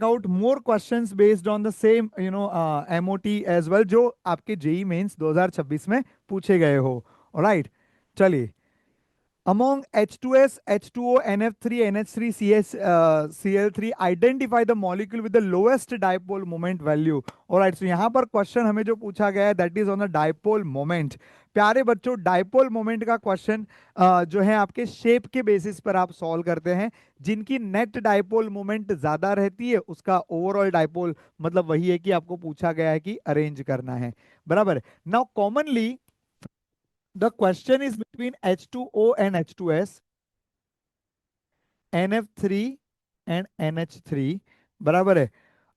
out more questions based on the same MOT as well, जो आपके जेई मेंस 2026 में पूछे गए हो। ऑलराइट, चलिए Among H2S, H2O, NF3, NH3, Cl3, identify the molecule with the lowest dipole moment value. Alright, so यहाँ पर question हमें जो पूछा गया है that is on the dipole moment. प्यारे बच्चों, डाइपोल मोमेंट का क्वेश्चन जो है आपके शेप के बेसिस पर आप सॉल्व करते हैं. जिनकी नेट डाइपोल मोमेंट ज्यादा रहती है उसका ओवरऑल डाइपोल मतलब वही है कि आपको पूछा गया है कि अरेंज करना है. बराबर. Now commonly the question is between H2O and H2S, NF3 and NH3. बराबर है.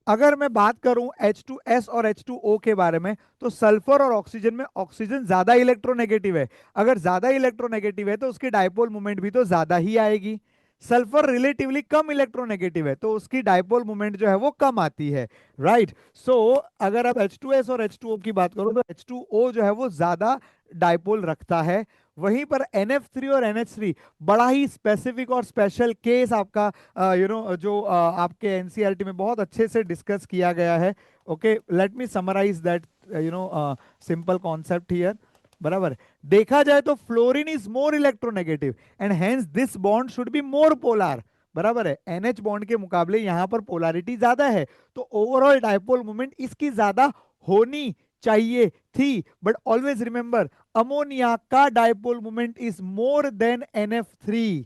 अगर मैं बात करूं H2S और H2O के बारे में तो सल्फर और ऑक्सीजन में ऑक्सीजन ज्यादा इलेक्ट्रोनेगेटिव है. अगर ज्यादा इलेक्ट्रोनेगेटिव है तो उसकी डायपोल मोमेंट भी तो ज्यादा ही आएगी. सल्फर रिलेटिवली कम इलेक्ट्रोनेगेटिव है तो उसकी डायपोल मोमेंट जो है वो कम आती है. राइट. सो अगर आप H2S और H2O की बात करो तो H2O जो है वो ज्यादा डायपोल रखता है. वहीं पर NF3 और NH3 बड़ा ही स्पेसिफिक और स्पेशल केस आपका जो आपके एनसीईआरटी में बहुत अच्छे से डिस्कस किया गया है. Okay, let me summarise that simple concept here. बराबर. देखा जाए तो fluorine is more electronegative and hence this bond should be more polar. बराबर है. NH बॉन्ड के मुकाबले यहां पर पोलैरिटी ज्यादा है तो ओवरऑल डायपोल मोमेंट इसकी ज्यादा होनी चाहिए थी. बट ऑलवेज रिमेंबर, अमोनिया का dipole moment is more than NF3.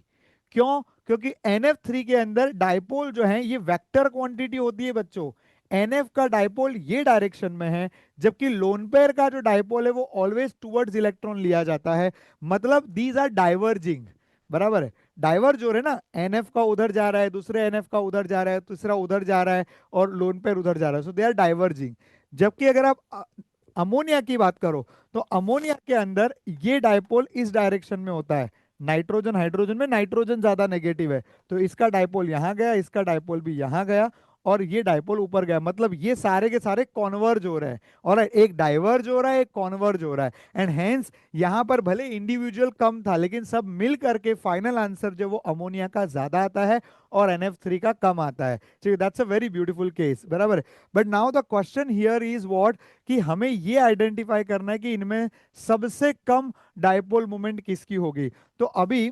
क्यों? क्योंकि NF3 के अंदर डायपोल जो है ये वेक्टर क्वांटिटी होती है बच्चों. NF का डायपोल ये डायरेक्शन में है जबकि लोन पेयर का जो डायपोल है वो ऑलवेज टुवर्ड्स इलेक्ट्रॉन लिया जाता है. मतलब दीज आर डाइवर्जिंग. बराबर है. डाइवर्ज हो रहे ना, NF का उधर जा रहा है, दूसरे NF का उधर जा रहा है, तीसरा उधर जा रहा है और लोन पेयर उधर जा रहा है. सो दे आर डाइवर्जिंग. जबकि अगर आप अमोनिया की बात करो तो अमोनिया के अंदर ये डायपोल इस डायरेक्शन में होता है. नाइट्रोजन हाइड्रोजन में नाइट्रोजन ज्यादा नेगेटिव है तो इसका डायपोल यहां गया, इसका डायपोल भी यहां गया और ये डायपोल ऊपर गया. मतलब ये सारे के सारे कॉन्वर्ज हो रहे हैं और एक डाइवर्ज हो रहा है, एक कॉन्वर्ज हो रहा है. एंड हेंस यहां पर भले इंडिविजुअल कम था लेकिन सब मिल करके फाइनल आंसर जो वो अमोनिया का ज्यादा आता है और NF3 का कम आता है. ठीक है, that's a very beautiful case. बराबर. But now the question here is what, कि हमें ये आइडेंटिफाई करना है कि इनमें सबसे कम डायपोल मोमेंट किसकी होगी. तो अभी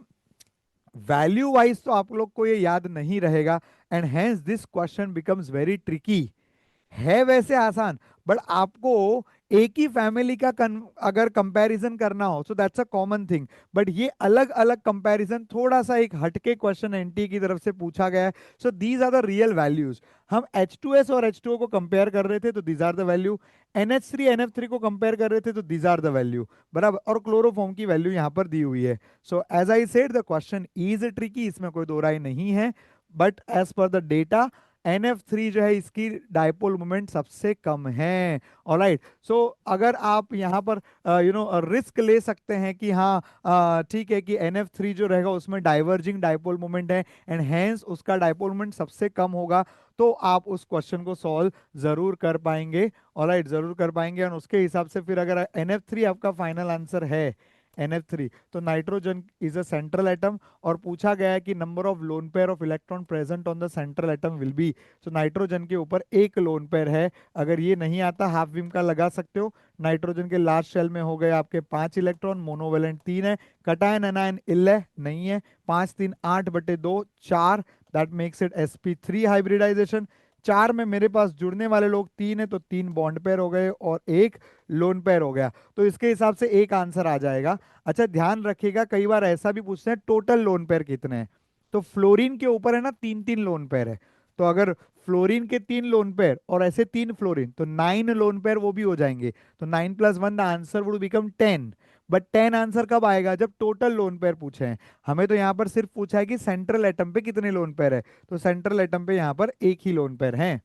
वैल्यू वाइज तो आप लोग को ये याद नहीं रहेगा and hence this question becomes very tricky. है वैसे आसान बट आपको एक ही फैमिली का अगर कंपैरिजन करना हो so that's a common thing. But ये अलग अलग कंपैरिजन थोड़ा सा एक हटके क्वेश्चन एनटी की तरफ से पूछा गया है. So these are the real values. हम H2S और H2O को कंपेयर कर रहे थे तो these are the value. NH3 NF3 को कंपेयर कर रहे थे तो दीज आर द वैल्यू. बराबर. और क्लोरोफॉर्म की वैल्यू यहाँ पर दी हुई है. So as I said the question is tricky, इसमें कोई दो राय नहीं है. But as per the data NF3 जो है इसकी डायपोल मोमेंट सबसे कम है. ऑलराइट. सो अगर आप यहाँ पर रिस्क ले सकते हैं कि हाँ ठीक है कि NF3 जो रहेगा उसमें डाइवर्जिंग डायपोल मोमेंट है एंड हेंस उसका डायपोल मोमेंट सबसे कम होगा तो आप उस क्वेश्चन को सॉल्व जरूर कर पाएंगे. ऑलराइट, जरूर कर पाएंगे. और उसके हिसाब से फिर अगर NF3 आपका फाइनल आंसर है, NF3, तो nitrogen is a central atom और पूछा गया है कि number of loan pair of electron present on the central atom will be. तो नाइट्रोजन के ऊपर एक लोन पेयर है. अगर ये नहीं आता हाफ विम का लगा सकते हो. नाइट्रोजन के लास्ट शेल में हो गए आपके 5 इलेक्ट्रॉन, मोनोवेलेंट 3 है, कटायन एनायन इल्ले नहीं है. 5 3 8/2 4, that makes it sp3 hybridisation. 4 में मेरे पास जुड़ने वाले लोग 3 है तो 3 बॉन्ड पेयर हो गए और एक लोन पेयर हो गया. तो इसके हिसाब से एक आंसर आ जाएगा. अच्छा ध्यान रखिएगा, कई बार ऐसा भी पूछते हैं टोटल लोन पेयर कितने हैं. तो फ्लोरीन के ऊपर है ना 3 3 लोन पेयर है. तो अगर फ्लोरीन के 3 लोन पेयर और ऐसे 3 फ्लोरीन तो 9 लोन पेयर वो भी हो जाएंगे. तो 9 + 1 the answer would become 10. But 10 answer कब आएगा? जब टोटल लोन पेयर पूछे हैं. हमें तो यहाँ पर सिर्फ पूछा है कि सेंट्रल एटम पे कितने लोन पेयर है. तो सेंट्रल एटम पे यहाँ पर एक ही लोन पेयर है.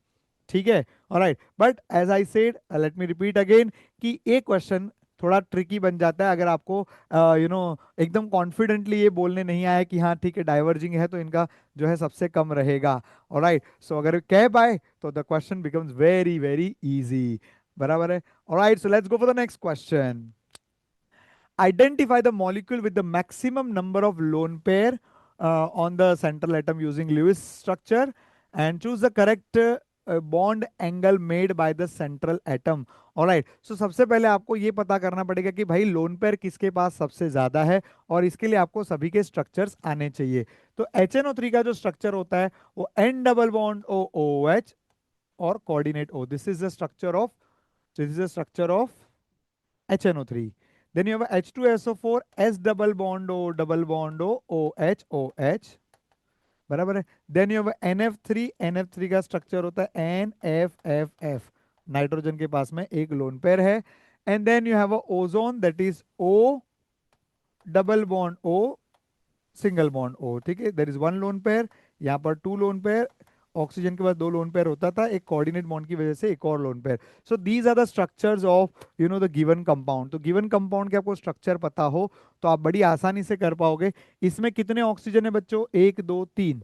ठीक है. Alright. But as I said, let me repeat again, कि एक क्वेश्चन थोड़ा ट्रिकी बन जाता है अगर आपको एकदम कॉन्फिडेंटली ये बोलने नहीं आया कि हाँ ठीक है डाइवर्जिंग है तो इनका जो है सबसे कम रहेगा. ऑलराइट. सो अगर कह पाए तो the question becomes very very easy. बराबर है. Alright. So let's go for the next question. Identify the molecule with the maximum number of lone pair on the central atom using Lewis structure and choose the correct bond angle made by the central atom. Alright, so सबसे पहले आपको ये पता करना पड़ेगा कि भाई lone pair किसके पास सबसे ज्यादा है, और इसके लिए आपको सभी के स्ट्रक्चर्स आने चाहिए। तो HNO3 का जो स्ट्रक्चर होता है वो N double bond O OH और coordinate O, this is the structure of HNO3। Then you have H2SO4 S double bond O OH OH, बराबर है। देन यू हैव NF3 का स्ट्रक्चर होता है NFFF, नाइट्रोजन के पास में एक लोन पेयर है। And then you have ozone, that is O double bond O single bond O, ठीक है, there is one lone pair, यहाँ पर टू लोन पेयर। ऑक्सीजन के पास दो लोन पेयर होता था, एक कोऑर्डिनेट बॉन्ड की वजह से एक और lone pair. So these are the structures of the given compound. तो गिवन कंपाउंड के आपको स्ट्रक्चर पता हो तो आप बड़ी आसानी से कर पाओगे। इसमें कितने ऑक्सीजन है बच्चों, एक दो तीन,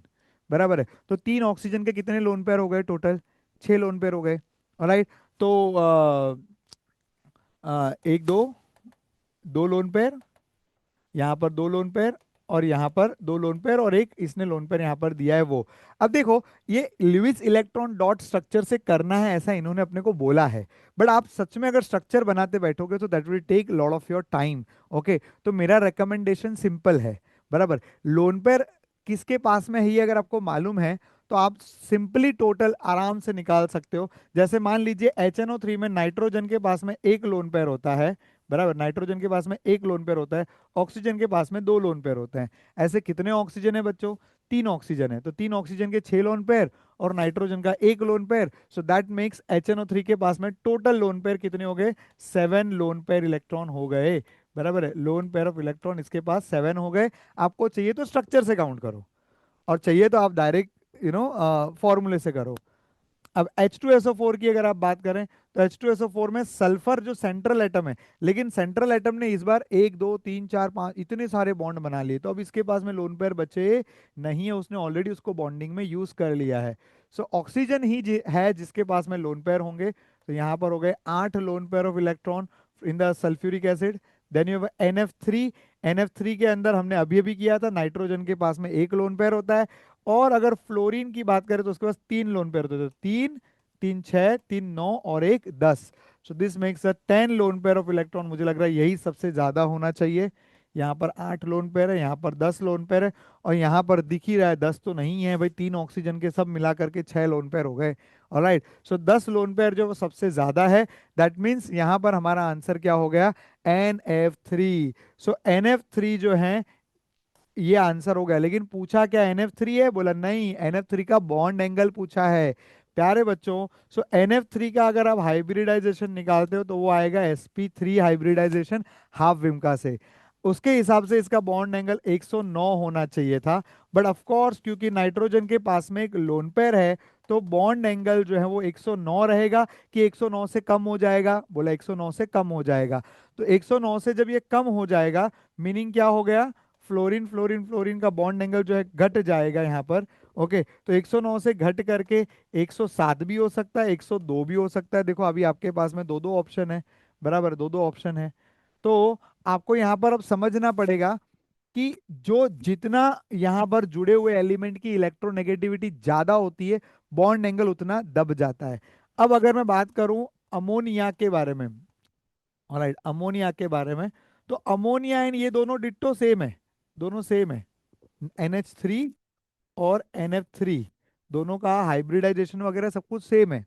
बराबर है। तो तीन ऑक्सीजन के कितने लोन पेयर हो गए टोटल, छह लोन पेयर हो गए। ऑलराइट, तो एक दो, दो लोन पेयर, यहाँ पर दो लोन पेयर, और यहाँ पर दो लोन पेयर, और एक इसने लोन पेयर यहाँ पर दिया है वो। अब देखो, ये लुईस इलेक्ट्रॉन डॉट स्ट्रक्चर से करना है ऐसा इन्होंने अपने को बोला है, बट आप सच में अगर स्ट्रक्चर बनाते बैठोगे तो that will take lot of your time. Okay, तो मेरा रिकमेंडेशन सिंपल है, बराबर। लोन पेयर किसके पास में है ये अगर आपको मालूम है तो आप सिंपली टोटल आराम से निकाल सकते हो। जैसे मान लीजिए HNO3 में नाइट्रोजन के पास में एक लोन पेयर होता है, बराबर, नाइट्रोजन के पास में एक लोन पेयर होता है, ऑक्सीजन के पास में दो लोन पेयर होते हैं। ऐसे कितने ऑक्सीजन है बच्चों, तीन ऑक्सीजन है, तो तीन ऑक्सीजन के छह लोन पेयर और नाइट्रोजन का एक lone pair. So that makes HNO3 के पास में टोटल लोन पेयर कितने हो गए, सेवन लोन पेयर इलेक्ट्रॉन हो गए, बराबर है। लोन पेयर ऑफ इलेक्ट्रॉन इसके पास सेवन हो गए। आपको चाहिए तो स्ट्रक्चर से काउंट करो, और चाहिए तो आप डायरेक्ट फॉर्मूले से करो। अब H2SO4 की अगर आप बात करें तो H2SO4 में सल्फर जो सेंट्रल एटम है, लेकिन सेंट्रल एटम ने इस बार एक दो तीन चार पांच इतने सारे बॉन्ड बना लिए, तो अब इसके पास में लोन पेयर बचे नहीं है, उसने ऑलरेडी उसको बॉन्डिंग में यूज कर लिया है। सो ऑक्सीजन ही है जिसके पास में लोन पेयर होंगे। तो यहाँ पर हो गए आठ lone pair of electron in the sulphuric acid. Then you have NF3। NF3 के अंदर हमने अभी अभी किया था, नाइट्रोजन के पास में एक लोन पेयर होता है। और अगर फ्लोरीन की बात करें तो उसके पास तीन लोन पेयर होते थे, तीन तीन छह, तीन नौ, और एक 10। सो this makes a 10 loan pair of electron. मुझे लग रहा है यही सबसे ज्यादा होना चाहिए। यहाँ पर आठ लोन पेयर है, यहाँ पर 10 लोन पेयर है, और यहाँ पर दिख ही रहा है 10 तो नहीं है भाई, तीन ऑक्सीजन के सब मिला करके 6 लोन पेयर हो गए। ऑलराइट, सो 10 लोन पेयर जो वो सबसे ज्यादा है, दैट मीन्स यहाँ पर हमारा आंसर क्या हो गया, NF3। सो NF3 जो है ये आंसर हो गया। लेकिन पूछा क्या NF3 है, बोला नहीं, NF3 का बॉन्ड एंगल पूछा है प्यारे बच्चों। सो NF3 का अगर आप हाइब्रिडाइजेशन निकालते हो तो वो आएगा sp3 हाइब्रिडाइजेशन हाफ विमका से। उसके हिसाब से इसका बॉन्ड एंगल 109 होना चाहिए था, बट ऑफ कोर्स क्योंकि नाइट्रोजन के पास में एक लोन पेयर है तो बॉन्ड एंगल जो है वो 109 रहेगा, कि 109 से कम हो जाएगा, बोला 109 से कम हो जाएगा। तो 109 से जब ये कम हो जाएगा, मीनिंग क्या हो गया, फ्लोरीन फ्लोरीन फ्लोरीन का बॉन्ड एंगल जो है घट जाएगा यहाँ पर। ओके, तो 109 से घट करके 107 भी हो सकता है, 102 भी हो सकता है। देखो अभी आपके पास में दो दो ऑप्शन है, बराबर, दो दो ऑप्शन है। तो आपको यहाँ पर अब समझना पड़ेगा कि जो जितना यहाँ पर जुड़े हुए एलिमेंट की इलेक्ट्रोनेगेटिविटी ज्यादा होती है, बॉन्ड एंगल उतना दब जाता है। अब अगर मैं बात करूं अमोनिया के बारे में, ऑलराइट, अमोनिया के बारे में, तो अमोनिया एंड ये दोनों डिट्टो सेम है, दोनों सेम है, NH3 और NF3 दोनों का हाइब्रिडाइजेशन वगैरह सब कुछ सेम है।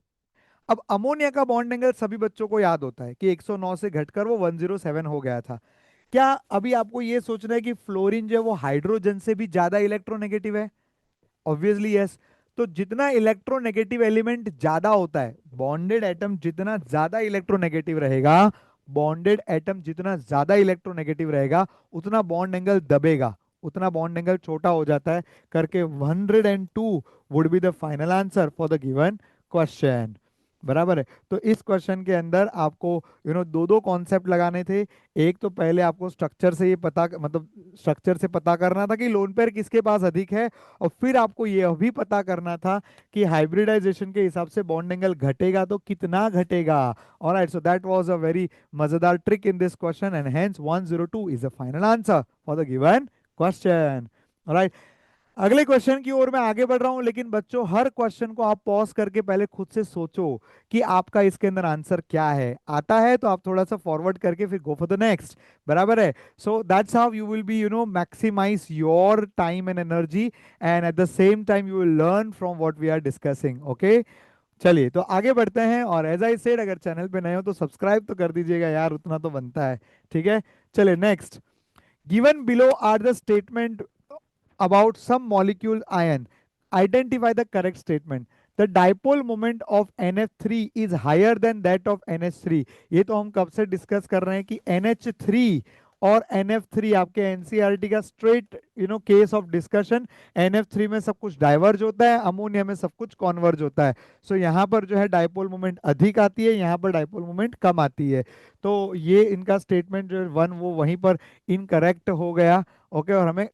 अब अमोनिया का बॉन्ड एंगल सभी बच्चों को याद होता है कि 109 से घटकर वो 107 हो गया था। क्या अभी आपको ये सोचना है कि फ्लोरीन जो है वो हाइड्रोजन से भी ज्यादा इलेक्ट्रोनेगेटिव है? Obviously yes. तो जितना इलेक्ट्रोनेगेटिव एलिमेंट ज्यादा होता है, बॉन्डेड एटम जितना ज्यादा इलेक्ट्रोनेगेटिव रहेगा, बॉन्डेड एटम जितना ज्यादा इलेक्ट्रोनेगेटिव रहेगा, उतना बॉन्ड एंगल दबेगा, उतना बॉन्ड एंगल छोटा हो जाता है करके 102 would be the final answer for the given question, बराबर है। तो इस क्वेश्चन के अंदर आपको दो दो कॉन्सेप्ट लगाने थे। एक तो पहले आपको स्ट्रक्चर से ये पता, मतलब स्ट्रक्चर से पता करना था कि लोन पेयर किसके पास अधिक है, और फिर आपको ये भी पता करना था कि हाइब्रिडाइजेशन के हिसाब से बॉन्ड एंगल घटेगा तो कितना घटेगा। Alright, so that was a very मजेदार trick in this question, and hence 102 is the final answer for the given question. Alright, अगले क्वेश्चन की ओर मैं आगे बढ़ रहा हूं, लेकिन बच्चों हर क्वेश्चन को आप पॉज करके पहले खुद से सोचो कि आपका इसके अंदर आंसर क्या है। आता है तो आप थोड़ा सा फॉरवर्ड करके फिर गो फॉर द नेक्स्ट। बराबर है। So that's how you will be maximise your time and energy, and at the same time you will learn from what we are discussing. Okay, चलिए तो आगे बढ़ते हैं। और एज आई सेड, अगर channel पे नए हो तो सब्सक्राइब तो कर दीजिएगा यार, उतना तो बनता है। ठीक है, चलिए next. Given below are the statement about some molecule ion. Identify the correct statement. The dipole moment of NF3 is higher than that of NH3. ये तो हम कब से डिस्कस कर रहे हैं कि NH3 और NF3 आपके एनसीईआरटी का straight case of discussion. NF3 में सब कुछ डाइवर्ज होता है, अमोनिया में सब कुछ कॉन्वर्ज होता है। सो यहाँ पर जो है डाइपोल मोमेंट अधिक आती है, यहाँ पर डाइपोल मोमेंट कम आती है। तो ये इनका स्टेटमेंट जो है वन वो वहीं पर इनकरेक्ट हो गया। ओके, और हमें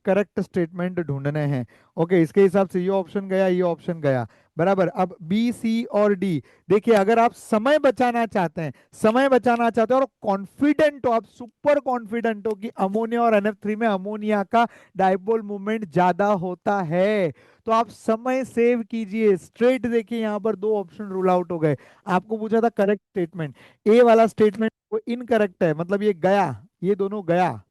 करेक्ट स्टेटमेंट ढूंढने हैं। ओके, इसके हिसाब से ये ऑप्शन गया, ये ऑप्शन गया। बराबर। अब बी, सी और डी। देखिए, अगर आप समय बचाना चाहते हैं, समय बचाना चाहते हैं और कॉन्फिडेंट हो, आप सुपर कॉन्फिडेंट हो कि अमोनिया और NF3 में अमोनिया का डाइपोल मूवमेंट ज्यादा होता है, तो आप समय सेव कीजिए। स्ट्रेट देखिए, यहाँ पर दो ऑप्शन रूल आउट हो गए। आपको पूछा था करेक्ट स्टेटमेंट, ए वाला स्टेटमेंट वो इनकरेक्ट है, मतलब ये गया, ये दोनों गया।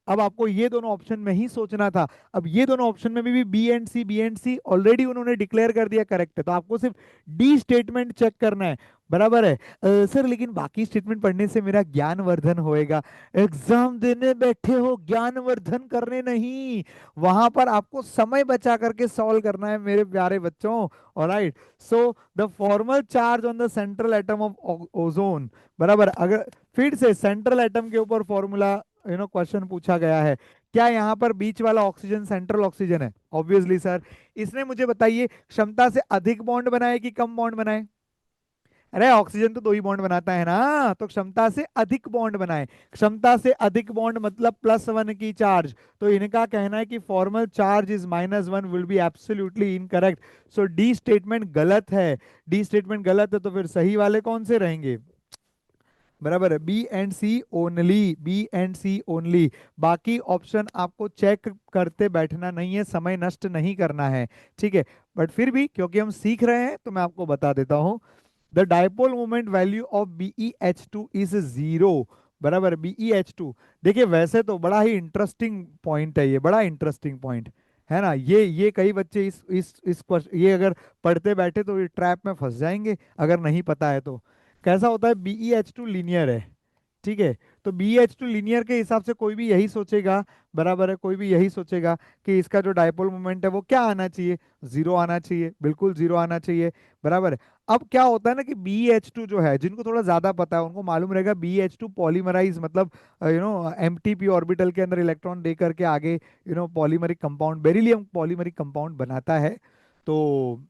अब आपको ये दोनों ऑप्शन में ही सोचना था। अब ये दोनों ऑप्शन में भी बी एंड सी ऑलरेडी उन्होंने डिक्लेयर कर दिया करेक्ट है, तो आपको सिर्फ डी स्टेटमेंट चेक करना है। बराबर है। सर लेकिन बाकी स्टेटमेंट पढ़ने से मेरा ज्ञान वर्धन होएगा? एग्जाम देने बैठे हो, ज्ञान वर्धन करने नहीं, वहां पर आपको समय बचा करके सॉल्व करना है मेरे प्यारे बच्चों। Alright. So the formal charge on the central atom of ozone. बराबर। अगर फिर से सेंट्रल एटम के ऊपर फॉर्मूला क्वेश्चन पूछा गया है, क्या यहाँ पर बीच वाला ऑक्सीजन सेंट्रल ऑक्सीजन है? Obviously sir. इसने मुझे बताइए क्षमता से अधिक बॉन्ड बनाए कि कम बॉन्ड बनाए? अरे ऑक्सीजन तो दो ही बॉन्ड बनाता है ना, तो क्षमता से अधिक बॉन्ड बनाए। क्षमता से अधिक बॉन्ड मतलब +1 की चार्ज। तो इनका कहना है कि formal charge is -1 will be absolutely incorrect. So D statement गलत है। डी स्टेटमेंट गलत है, तो फिर सही वाले कौन से रहेंगे? बराबर है, B and C only, B and C only. बाकी ऑप्शन आपको चेक करते बैठना नहीं है, समय नष्ट नहीं करना है। ठीक है, बट फिर भी क्योंकि हम सीख रहे हैं तो मैं आपको बता देता हूं। The dipole moment value of BeH2 is 0। बराबर, BeH2। देखिए वैसे तो बड़ा ही इंटरेस्टिंग पॉइंट है, ये बड़ा इंटरेस्टिंग पॉइंट है ना। ये कई बच्चे ये अगर पढ़ते बैठे तो ये ट्रैप में फंस जाएंगे अगर नहीं पता है तो। कैसा होता है? BeH2 लीनियर है। ठीक है, तो BeH2 लीनियर के हिसाब से कोई भी यही सोचेगा। बराबर है, कोई भी यही सोचेगा कि इसका जो डाइपोल मोमेंट है वो क्या आना चाहिए? 0 आना चाहिए, बिल्कुल 0 आना चाहिए। बराबर है। अब क्या होता है ना कि BeH2 जो है, जिनको थोड़ा ज्यादा पता है उनको मालूम रहेगा, BeH2 पॉलीमराइज मतलब MTP ऑर्बिटल के अंदर इलेक्ट्रॉन दे करके आगे polymeric compound, beryllium polymeric compound बनाता है। तो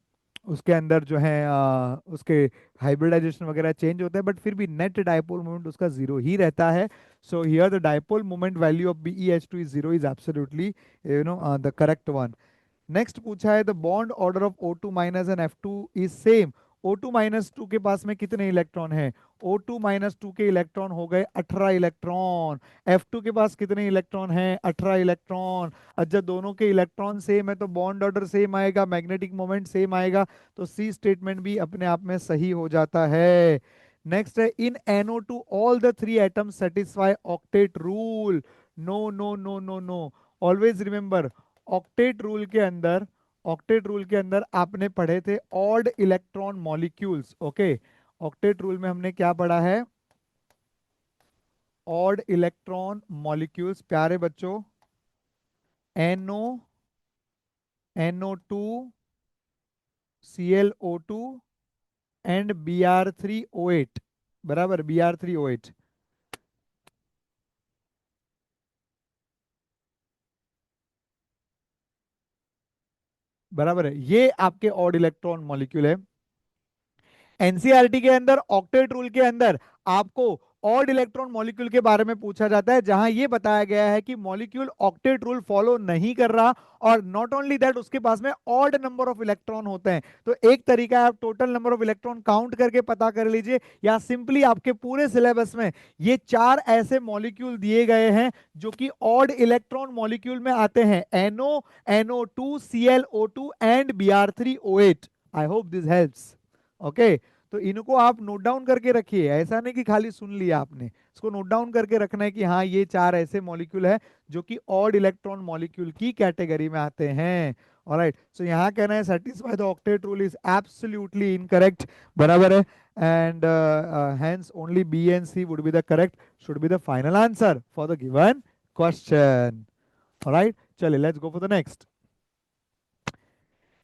उसके अंदर जो है उसके हाइब्रिडाइजेशन वगैरह चेंज होता है, बट फिर भी नेट डाइपोल मोमेंट उसका 0 ही रहता है। So here the dipole moment value of BeH2 is 0, is absolutely the correct one. Next पूछा है the bond order of O2 minus and F2 is same. O2 minus 2 के पास में कितने इलेक्ट्रॉन है? O2 माइनस 2 के इलेक्ट्रॉन हो गए 18 इलेक्ट्रॉन। F2 के पास कितने इलेक्ट्रॉन हैं? 18 इलेक्ट्रॉन। अच्छा, दोनों के इलेक्ट्रॉन सेम है तो बॉन्ड ऑर्डर सेम आएगा, मैग्नेटिक मोमेंट सेम आएगा, तो सी स्टेटमेंट भी अपने आप में सही हो जाता है। नेक्स्ट है in NO2 all the three atoms satisfy octet rule. No no no no no, always remember, octet rule के अंदर, ऑक्टेट रूल के अंदर आपने पढ़े थे odd electron molecules. Okay, octet rule में हमने क्या पढ़ा है? ऑड इलेक्ट्रॉन मॉलिक्यूल्स प्यारे बच्चों। NO, NO2, ClO2 and Br3O8। बराबर, Br3O8। बराबर है, ये आपके ऑड इलेक्ट्रॉन मॉलिक्यूल है। एनसीईआरटी के अंदर ऑक्टेट रूल के अंदर आपको ऑड इलेक्ट्रॉन मॉलिक्यूल के बारे में पूछा जाता है, जहां ये बताया गया है कि मॉलिक्यूल ऑक्टेट रूल फॉलो नहीं कर रहा, और नॉट ओनली दैट उसके पास में ऑड नंबर ऑफ इलेक्ट्रॉन होते हैं। तो एक तरीका है, आप total number of electron count करके पता कर लीजिए, या सिंपली आपके पूरे सिलेबस में ये 4 ऐसे मॉलिक्यूल दिए गए हैं जो कि ऑड इलेक्ट्रॉन मॉलिक्यूल में आते हैं, NO, NO2, ClO2 and Br3O8। I hope this helps. Okay, तो इनको आप नोट डाउन करके रखिए, ऐसा नहीं कि खाली सुन लिया आपने, इसको नोट डाउन करके रखना है कि हाँ ये 4 ऐसे मॉलिक्यूल है जो कि ऑड इलेक्ट्रॉन मॉलिक्यूल की कैटेगरी में आते हैं। ऑलराइट, सो यहाँ कहना है satisfy the octet rule is absolutely incorrect, बराबर है, and hence only B and C would be the correct, should be the final answer for the given question. All right, chale, let's go for the next.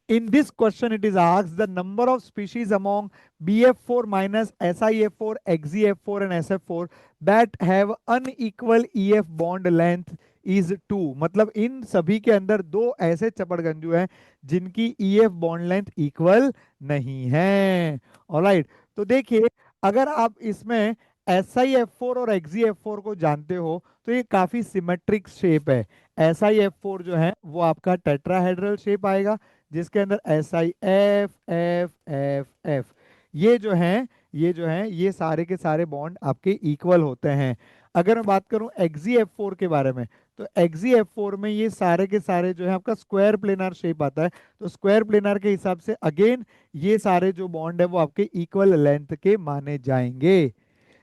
In this question, it is asked the number of species among BF4 minus SiF4, XeF4 and SF4 that have unequal EF bond length is 2। मतलब इन सभी के अंदर दो ऐसे चपड़गंजू हैं जिनकी EF bond length equal नहीं है। ऑलराइट, तो देखिए, अगर आप इसमें SiF4 और XeF4 को जानते हो तो ये काफी सिमेट्रिक शेप है। SiF4 जो है वो आपका टेट्राहेड्रल शेप आएगा, जिसके अंदर SiF, F, F, F, ये सारे के सारे बॉन्ड आपके इक्वल होते हैं। अगर मैं बात करूं XeF4 के बारे में, तो XeF4 में ये सारे के सारे जो है आपका स्क्वायर प्लेनर शेप आता है, तो स्क्वायर प्लेनर के हिसाब से अगेन ये सारे जो बॉन्ड है वो आपके इक्वल लेंथ के माने जाएंगे।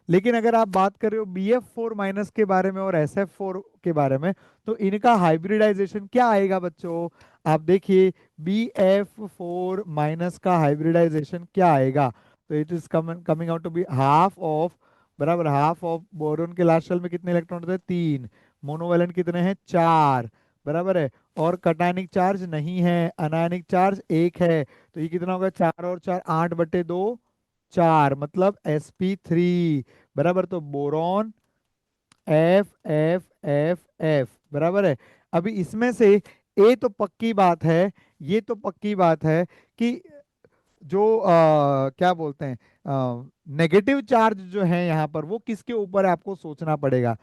लेकिन अगर आप बात कर रहे हो BF4 माइनस के बारे में और SF4 के बारे में, तो इनका हाइब्रिडाइजेशन क्या आएगा बच्चों? आप देखिए, BF4 माइनस का हाइब्रिडाइजेशन क्या आएगा? तो it is coming out to be half of, बराबर, हाफ ऑफ बोरोन के लास्ट शेल में कितने इलेक्ट्रॉन होते हैं? 3। मोनोवेलेंट कितने हैं? 4, बराबर है। और कटायनिक चार्ज नहीं है, अनायनिक चार्ज 1 है, तो ये कितना होगा? 4 और 4 8/2, 4, मतलब sp3, बराबर। तो बोरॉन F, बराबर है। अभी इसमें से ये तो पक्की बात है, ये तो पक्की बात है कि जो क्या बोलते हैं, नेगेटिव चार्ज जो है यहाँ पर वो किसके ऊपर है आपको सोचना पड़ेगा।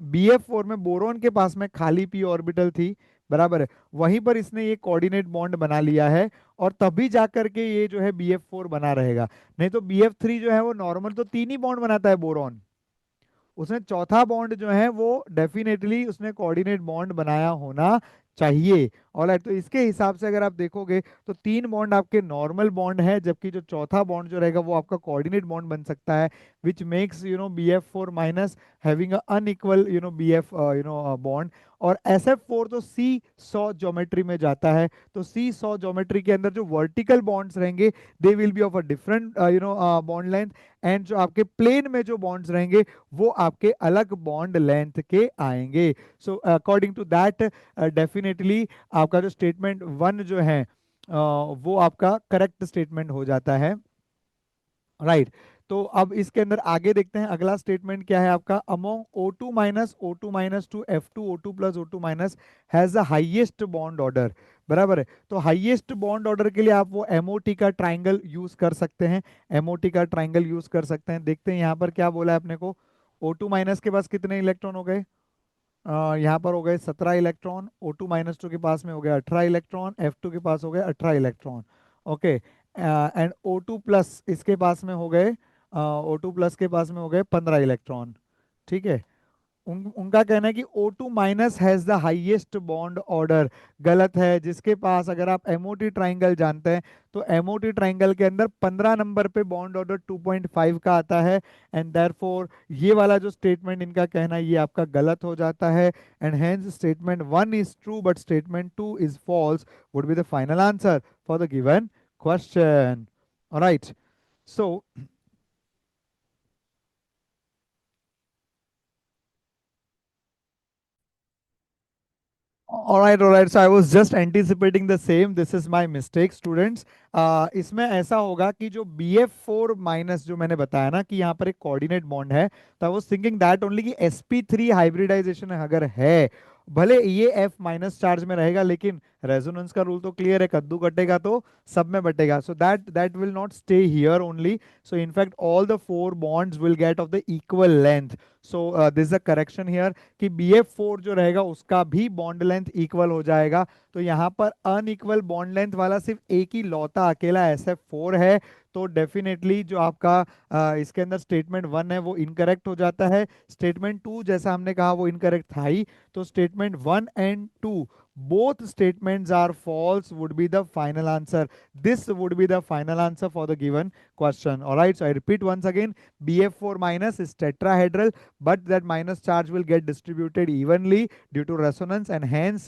BF4 में बोरोन के पास में खाली p ऑर्बिटल थी, बराबर है, वहीं पर इसने ये कोऑर्डिनेट बॉन्ड बना लिया है, और तभी जाकर के ये जो है BF4 बना रहेगा। नहीं तो BF3 जो है वो नॉर्मल तो 3 ही बॉन्ड बनाता है बोरोन, उसने चौथा बॉन्ड जो है वो डेफिनेटली उसने कोऑर्डिनेट बॉन्ड बनाया होना चाहिए। ऑलराइट, तो इसके हिसाब से अगर आप देखोगे तो 3 बॉन्ड आपके नॉर्मल बॉन्ड है, जबकि जो चौथा बॉन्ड जो रहेगा वो आपका कोऑर्डिनेट बॉन्ड बन सकता है, which makes BF4 minus having unequal BF bond. और SF4 तो C100 ज्योमेट्री में जाता है, तो C100 ज्योमेट्री के अंदर जो वर्टिकल बॉन्ड्स रहेंगे दे will B of a different bond length, and जो आपके प्लेन में जो बॉन्ड्स रहेंगे वो आपके अलग बॉन्ड लेंथ के आएंगे। So according to that definitely आपका जो स्टेटमेंट 1 जो है वो आपका करेक्ट स्टेटमेंट हो जाता है। राइट, तो अब इसके अंदर आगे देखते हैं अगला स्टेटमेंट क्या है आपका। Among O2 - two F2O2 + O2 minus has the highest bond order, बराबर है। तो हाईएस्ट बॉन्ड ऑर्डर के लिए आप वो MOT का ट्राइंगल यूज कर सकते हैं, MOT का ट्राइंगल यूज कर सकते हैं। देखते हैं यहाँ पर क्या बोला है अपने को। O2 माइनस के पास कितने इलेक्ट्रॉन हो गए? यहाँ पर हो गए 17 इलेक्ट्रॉन, O2 - 2 के पास में हो गया 18 इलेक्ट्रॉन, F2 के पास हो गए 18 electron. Okay, and O2 plus इसके पास में हो गए, O2 प्लस के पास में हो गए 15 इलेक्ट्रॉन। ठीक है, उनका कहना है कि O2 minus has the highest bond order. गलत है, जिसके पास, अगर आप MOT ट्राइंगल जानते हैं तो MOT ट्राइंगल के अंदर 15 नंबर पे बॉन्ड ऑर्डर 2.5 का आता है, एंड देयरफॉर ये वाला जो स्टेटमेंट इनका कहना है ये आपका गलत हो जाता है, and hence statement 1 is true but statement 2 is false would be the final answer for the given question. Alright, so all right, so I was just anticipating the same, this is my mistake students। इसमें ऐसा होगा कि जो BF4 minus जो मैंने बताया ना कि यहाँ पर एक कोऑर्डिनेट बॉन्ड है, तो I was thinking that only कि sp3 हाइब्रिडाइजेशन अगर है भले ये एफ माइनस चार्ज में रहेगा, लेकिन रेजोनेंस का रूल तो क्लियर है, कद्दू कटेगा तो सब में बटेगा, so that that will not stay here only, so in fact all the four bonds will get of the equal length, so this is a correction here कि BF4 जो रहेगा उसका भी बॉन्ड लेंथ इक्वल हो जाएगा। तो यहाँ पर अनइक्वल बॉन्ड लेंथ वाला सिर्फ एक ही लौता अकेला SF4 है, तो डेफिनेटली जो आपका इसके अंदर स्टेटमेंट 1 है वो इनकरेक्ट हो जाता है। स्टेटमेंट 2 जैसा हमने कहा वो इनकरेक्ट था ही, तो statement 1 and 2 both statements are false would be the final answer. This would be the final answer for the given question. All right, so I repeat once again, BF4 minus is tetrahedral, but that minus charge will get distributed evenly due to resonance, and hence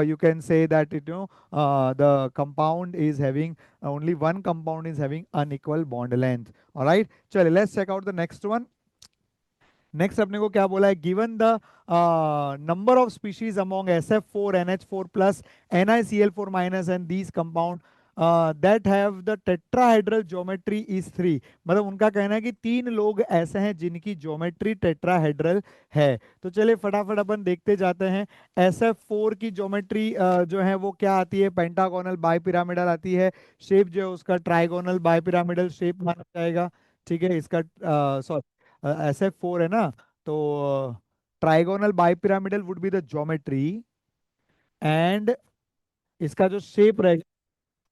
you can say that the compound is having only one compound is having unequal bond length. All right, चलिए let's check out the next one. Next अपने को क्या बोला है, given the number of species among SF4 NH4 plus NiCl4 minus and these compound that have the tetrahedral geometry is 3, मतलब उनका कहना है कि 3 लोग ऐसे हैं जिनकी ज्योमेट्री टेट्राहेड्रल है। तो चलिए फटाफट अपन देखते जाते हैं। SF4 की ज्योमेट्री जो है वो क्या आती है, पेंटागोनल बाइपिरामिडल आती है, शेप जो है उसका ट्राइगोनल बाइपिरामिडल शेप माना जाएगा। ठीक है, इसका SF4 है ना, तो trigonal bipyramidal would be the geometry, and इसका जो शेप रहेगा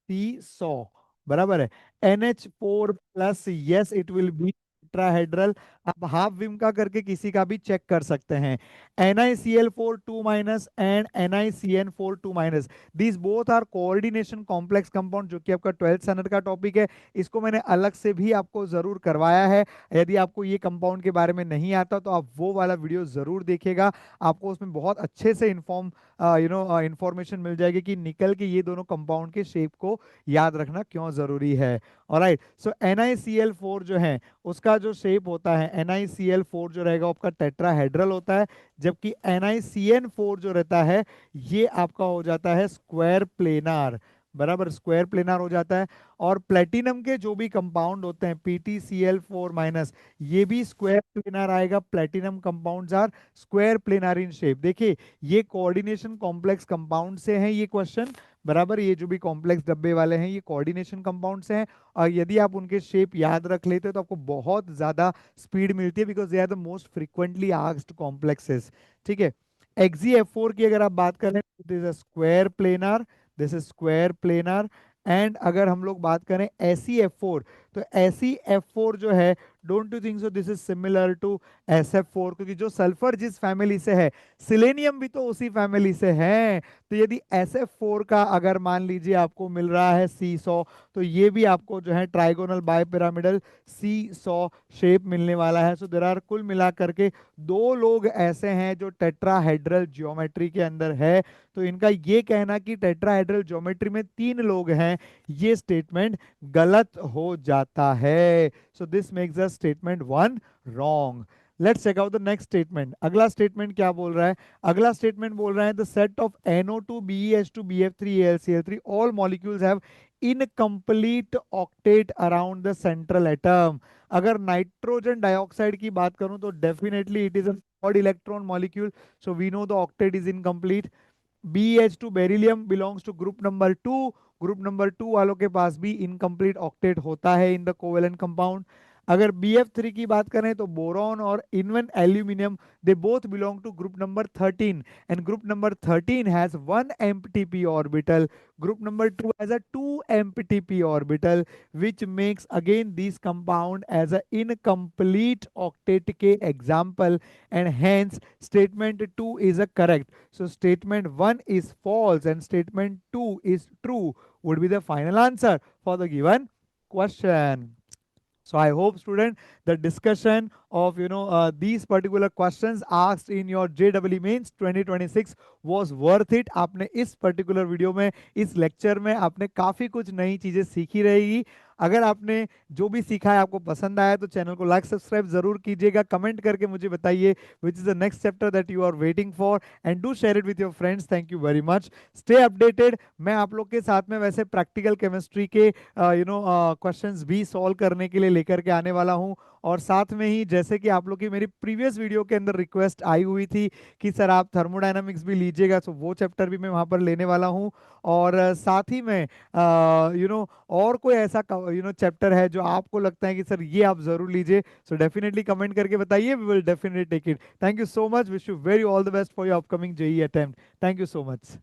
C100, बराबर है। NH4 plus, yes it will be tetrahedral. आप हाफ विम का करके किसी का भी चेक कर सकते हैं। NiCl4 2 minus and NiCN4 2 minus, these both are coordination complex compound, जो कि आपका 12th स्टैंडर्ड का टॉपिक है। इसको मैंने अलग से भी आपको जरूर करवाया है। यदि आपको ये कंपाउंड के बारे में नहीं आता तो आप वो वाला वीडियो जरूर देखिएगा, आपको उसमें बहुत अच्छे से इंफॉर्मेशन मिल जाएगी कि निकल के ये दोनों कंपाउंड के शेप को याद रखना क्यों जरूरी है। ऑलराइट, सो NiCl4 जो है उसका जो शेप होता है, NiCl4 जो रहेगा आपका टेट्राहेड्रल होता है, जबकि NiCN4 जो रहता है ये आपका हो जाता है स्क्वायर प्लेनार, बराबर स्क्वायर प्लेनार हो जाता है। और प्लेटिनम के जो भी कंपाउंड होते हैं PtCl4 माइनस, ये भी स्क्वायर प्लेनार आएगा। Platinum compounds are square planar in shape. देखिए ये कोऑर्डिनेशन कॉम्प्लेक्स कंपाउंड से हैं ये क्वेश्चन, बराबर, ये जो भी कॉम्प्लेक्स डब्बे वाले हैं ये कोऑर्डिनेशन कंपाउंड से हैं, और यदि आप उनके शेप याद रख लेते हो तो आपको बहुत ज्यादा स्पीड मिलती है, because they are the most frequently asked complexes. ठीक है, XeF4 की अगर आप बात करें, this is square planar, this is square planar. And अगर हम लोग बात करें SeF4, तो SeF4 जो है, don't you think so this is similar to SF4, क्योंकि जो सल्फर जिस फैमिली से है, सिलेनियम भी तो उसी फैमिली से है। तो यदि SF4 का अगर मान लीजिए आपको मिल रहा है C100, तो ये भी आपको जो है ट्राइगोनल बाइपिरामिडल C100 शेप मिलने वाला है। सो देयर आर कुल मिला करके 2 लोग ऐसे हैं जो टेट्राहेड्रल ज्योमेट्री के अंदर है। तो इनका ये कहना कि टेट्राहेड्रल ज्योमेट्री में 3 लोग हैं, ये स्टेटमेंट गलत हो जाता है। So this makes the statement 1 wrong. Let's check out the next statement. अगला स्टेटमेंट क्या बोल रहा है, अगला स्टेटमेंट बोल रहा है the set of NO2 BeH2 BF3 AlCl3 all molecules have incomplete octet around the central atom. अगर नाइट्रोजन डाइऑक्साइड की बात करूं तो definitely it is odd electron molecule, so we know the octet is incomplete. BH2 beryllium belongs to group number 2, group number 2 वालों के पास भी incomplete octet होता है इन द कोवेलेंट कंपाउंड। अगर BF3 की बात करें तो बोरॉन और इनवन aluminium, they both belong to group number 13, and group number 13 has 1 empty orbital, group number 2 has a 2 empty p orbital, which makes again this compound as a incomplete octet के example, and hence statement 2 is a correct. So statement 1 is false and statement 2 is true would be the final answer for the given question. So I hope student the discussion of these particular questions asked in your JEE Mains 2026 was worth it. आपने इस particular video में, इस lecture में आपने काफी कुछ नई चीजें सीखी रहेगी। अगर आपने जो भी सीखा है आपको पसंद आया तो चैनल को लाइक सब्सक्राइब जरूर कीजिएगा, कमेंट करके मुझे बताइए which is the next chapter that you are waiting for, and do share it with your friends. Thank you very much, stay updated. मैं आप लोग के साथ में वैसे प्रैक्टिकल केमिस्ट्री के क्वेश्चंस भी सॉल्व करने के लिए लेकर के आने वाला हूँ, और साथ में ही जैसे कि आप लोग की मेरी प्रीवियस वीडियो के अंदर रिक्वेस्ट आई हुई थी कि सर आप थर्मोडायनामिक्स भी लीजिएगा, तो वो चैप्टर भी मैं वहाँ पर लेने वाला हूँ। और साथ ही में और कोई ऐसा चैप्टर है जो आपको लगता है कि सर ये आप जरूर लीजिए, सो डेफिनेटली कमेंट करके बताइए, we will definitely take it. Thank you so much, wish you very all the best for your upcoming JEE attempt. Thank you so much.